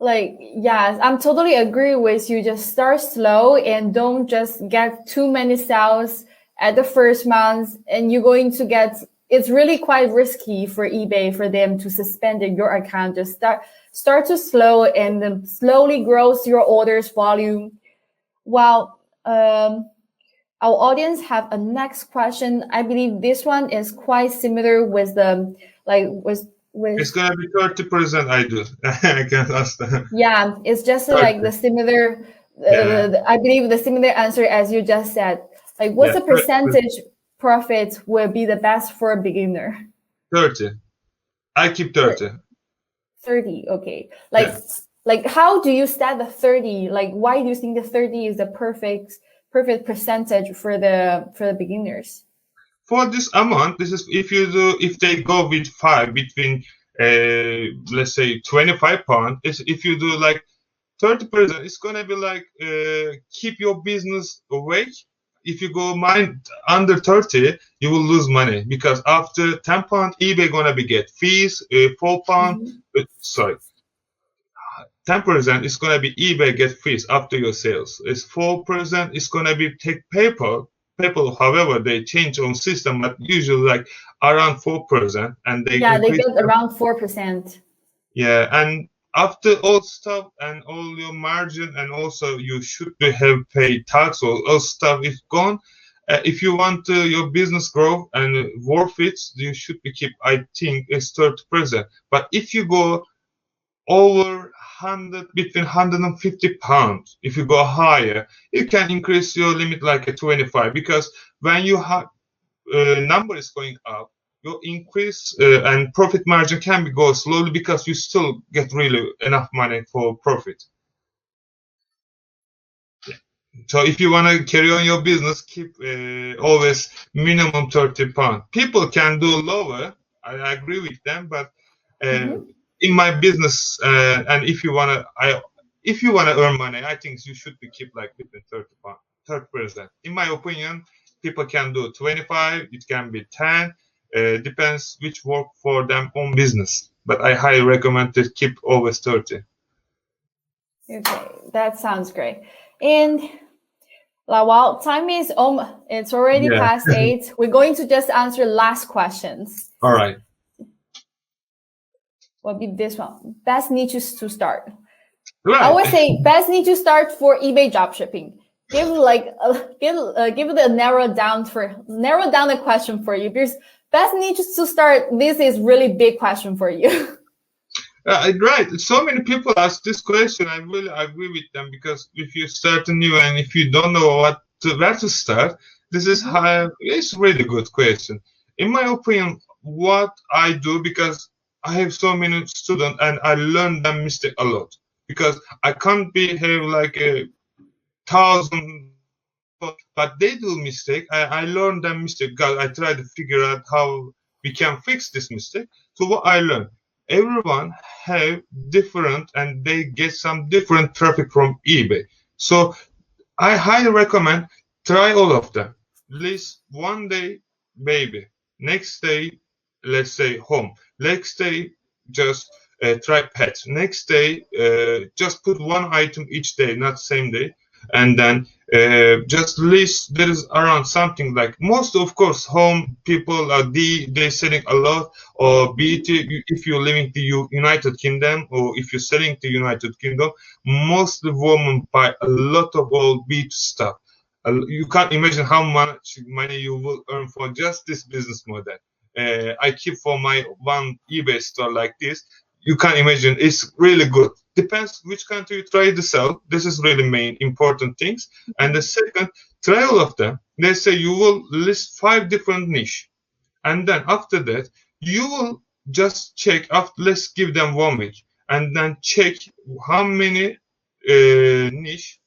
Like, yes, I'm totally agree with you. Just start slow and don't just get too many sales at the first month, and you're going to get, it's really quite risky for eBay for them to suspend your account. Just start to slow and then slowly grows your orders volume. Well, Our audience have a next question. I believe this one is quite similar with the It's gonna be 30%. I do. I can ask that. Yeah, it's just 30. like the similar. Yeah. I believe the similar answer as you just said. Like, what's Yeah. the percentage profit will be the best for a beginner? 30. I keep 30. 30. Okay. Yeah. Like how do you set the 30? Like, why do you think the 30 is the perfect percentage for the beginners? For this amount, this is if they go with 5 between let's say 25 pounds. If you do like 30%, it's gonna be like keep your business awake. If you go mine under 30, you will lose money because after 10 pound, eBay gonna be get fees. 4 pound, sorry, 10% is gonna be eBay get fees after your sales. It's 4% is gonna be take PayPal. PayPal, however, they change on system, but usually like around 4%, and they Yeah, they increase. get around 4%. Yeah, and after all stuff and all your margin, and also you should have paid tax or all stuff is gone. If you want your business grow and worth it, you should be keep. I think it's 30%. But if you go over 100 between 150 pounds, if you go higher, you can increase your limit like a 25 because when you have number is going up, your increase and profit margin can be go slowly because you still get really enough money for profit. So if you want to carry on your business, keep always minimum 30 pounds. People can do lower. I agree with them, but in my business, and if you wanna, earn money, I think you should be keep like between 30%. In my opinion, people can do 25. It can be 10. Depends which work for them on business. But I highly recommend to keep always 30. Okay, that sounds great. And well, time is it's already past 8. We're going to just answer last questions. All right. Will be this one. Best niches to start. Right. I would say best niche to start for eBay dropshipping. Give it a narrow down the question for you, because best niches to start. This is really big question for you. Right. So many people ask this question. I really agree with them because if you start new and if you don't know where to start, this is it's a really good question. In my opinion, what I do, because I have so many students and I learn them mistake a lot, because I can't have like 1,000, but they do mistake. I learn them mistake because I try to figure out how we can fix this mistake. So what I learned, everyone have different and they get some different traffic from eBay. So I highly recommend try all of them. List one day baby, next day let's say home, next day just try pets, next day just put one item each day, not same day, and then just list. There is around something like most, of course, home people are they selling a lot, or BT if you're living the United Kingdom, or if you're selling to United Kingdom, most women buy a lot of old beach stuff. You can't imagine how much money you will earn for just this business model. I keep for my one eBay store like this. You can't imagine. It's really good. Depends which country you try to sell. This is really main important things. And the second, try all of them. Let's say you will list 5 different niche, and then after that you will just check. After, let's give them 1 week, and then check how many niche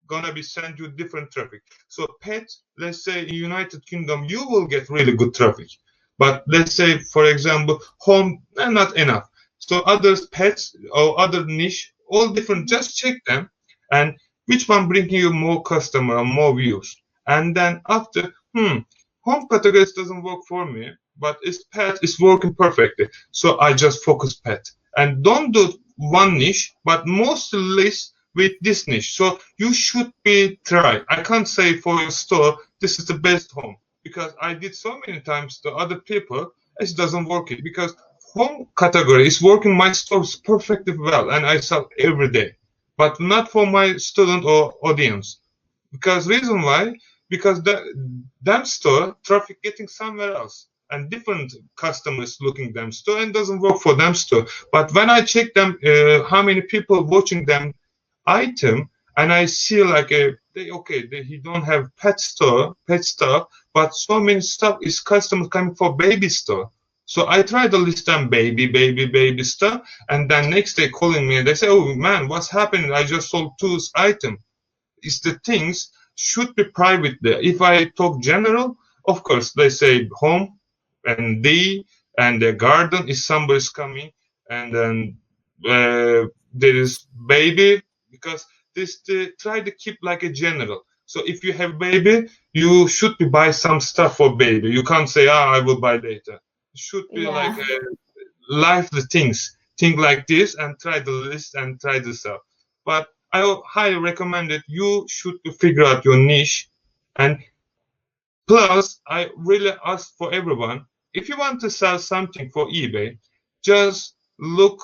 gonna be send you different traffic. So pet, let's say in United Kingdom, you will get really good traffic. But let's say, for example, home, not enough. So others, pets or other niche, all different, just check them and which one bringing you more customer or more views. And then after, home categories doesn't work for me, but it's pet is working perfectly. So I just focus pet. And don't do one niche, but mostly with this niche. So you should be try. I can't say for your store, this is the best home, because I did so many times to other people, it doesn't work it, because home category is working my stores perfectly well and I sell every day, but not for my student or audience. Because reason why, because them store traffic getting somewhere else and different customers looking them store and doesn't work for them store. But when I check them, how many people watching them item, and I see like he don't have pet stuff, but so many stuff is customers coming for baby store. So I try to list them baby stuff, and then next day calling me and they say, "Oh man, what's happening? I just sold two items." It's the things should be private there. If I talk general, of course they say home and the garden is somebody's coming, and then there is baby, because try to keep like a general. So if you have baby, you should be buy some stuff for baby. You can't say, I will buy later. It should be like life the think like this and try the list and try this out. But I highly recommend it. You should figure out your niche. And plus, I really ask for everyone, if you want to sell something for eBay, just look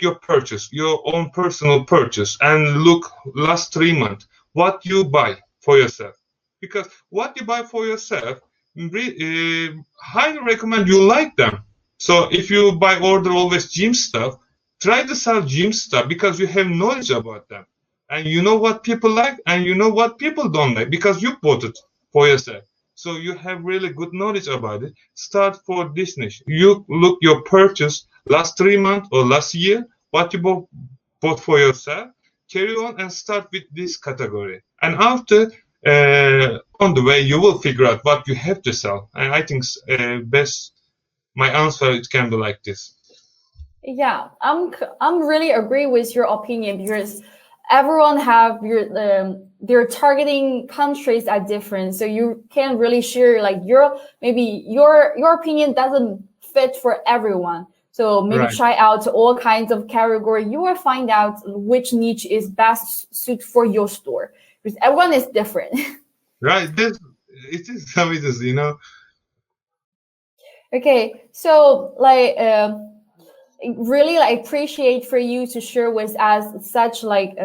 your purchase, your own personal purchase, and look last 3 months what you buy for yourself. Because what you buy for yourself, highly recommend you like them. So if you order always gym stuff, try to sell gym stuff because you have knowledge about them. And you know what people like and you know what people don't like because you bought it for yourself. So you have really good knowledge about it. Start for this niche. You look your purchase last 3 months or last year, what you bought for yourself, carry on and start with this category. And after, on the way, you will figure out what you have to sell. And I think best, my answer, it can be like this. Yeah, I'm really agree with your opinion because everyone have their targeting countries are different, so you can't really share like your opinion doesn't fit for everyone. So maybe try out all kinds of category. You will find out which niche is best suited for your store because everyone is different. Right. It is how it is, Okay, so like. Really like appreciate for you to share with us such like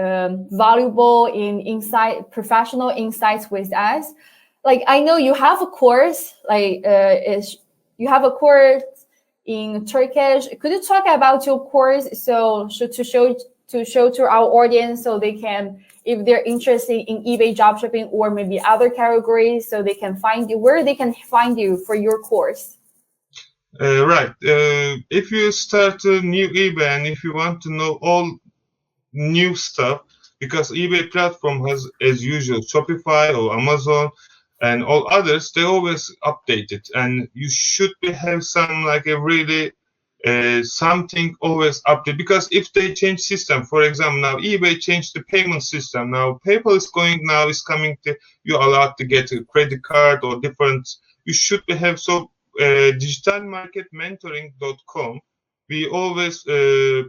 valuable professional insights with us. Like I know you have a course you have a course in Turkish. Could you talk about your course to show to our audience so they can, if they're interested in eBay dropshipping or maybe other categories, so they can find you, where they can find you for your course? Right. If you start a new eBay and if you want to know all new stuff, because eBay platform has, as usual, Shopify or Amazon and all others, they always update it, and you should have some like a really something always update. Because if they change system, for example, now eBay changed the payment system. Now PayPal is coming to you allowed to get a credit card or different. You should have so. Digitalmarketmentoring.com, we always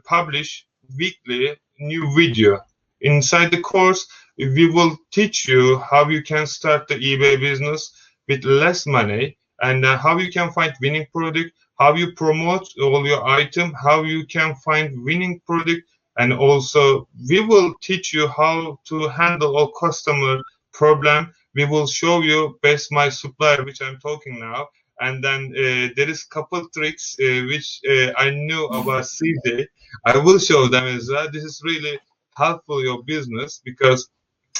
publish weekly new video. Inside the course, we will teach you how you can start the eBay business with less money, and how you can find winning product, how you promote all your item, how you can find winning product, and also we will teach you how to handle all customer problem. We will show you best my supplier, which I'm talking now. And then there is couple tricks which I knew about CJ. I will show them as well. This is really helpful your business because,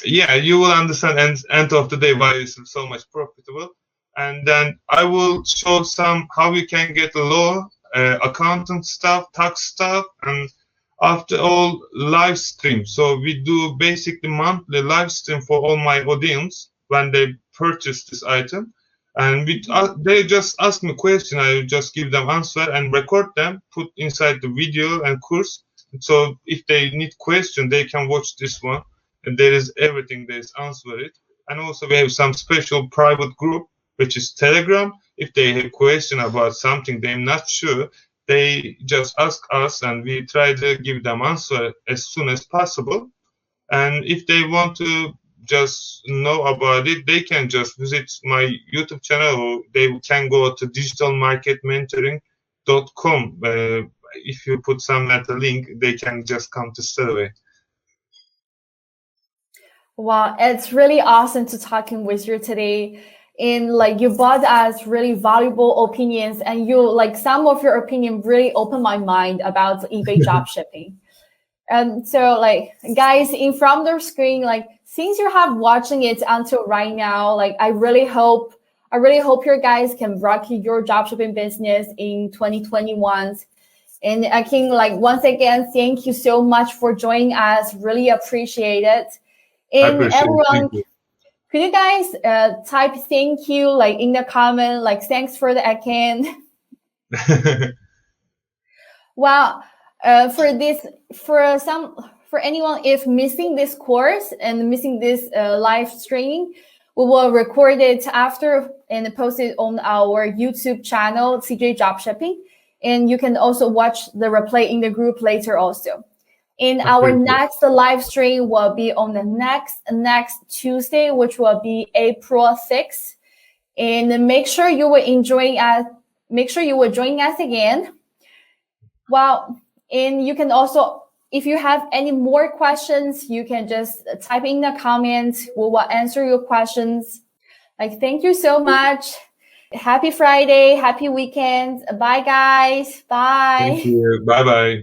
yeah, you will understand end of the day why it's so much profitable. And then I will show some how you can get law, accountant stuff, tax stuff, and after all live stream. So we do basically monthly live stream for all my audience when they purchase this item. And they just ask me question, I just give them answer and record them, put inside the video and course. So if they need question, they can watch this one. And there is everything, there is answer it. And also we have some special private group, which is Telegram. If they have question about something they're not sure, they just ask us and we try to give them answer as soon as possible. And if they want to just know about it, they can just visit my YouTube channel or they can go to digitalmarketmentoring.com. If you put some at the link, they can just come to survey. Wow, it's really awesome to talking with you today. And like you brought us really valuable opinions, and you like some of your opinion really opened my mind about eBay job shipping. And so like guys in front of the screen, like since you have watching it until right now, like I really hope your guys can rock your job shipping business in 2021. And I can like once again thank you so much for joining us. Really appreciate it. I And appreciate it. everyone, Thank you. could you guys type thank you like in the comment, like thanks for the Akin. Well, for anyone if missing this course and missing this live streaming, we will record it after and post it on our YouTube channel, CJ Dropshipping, and you can also watch the replay in the group later also. And I our appreciate it. next live stream will be on the next Tuesday, which will be April 6th. And make sure you will join us again. Well, and you can also, if you have any more questions, you can just type in the comments. We will answer your questions. Like, thank you so much. Happy Friday. Happy weekend. Bye, guys. Bye. Thank you. Bye bye.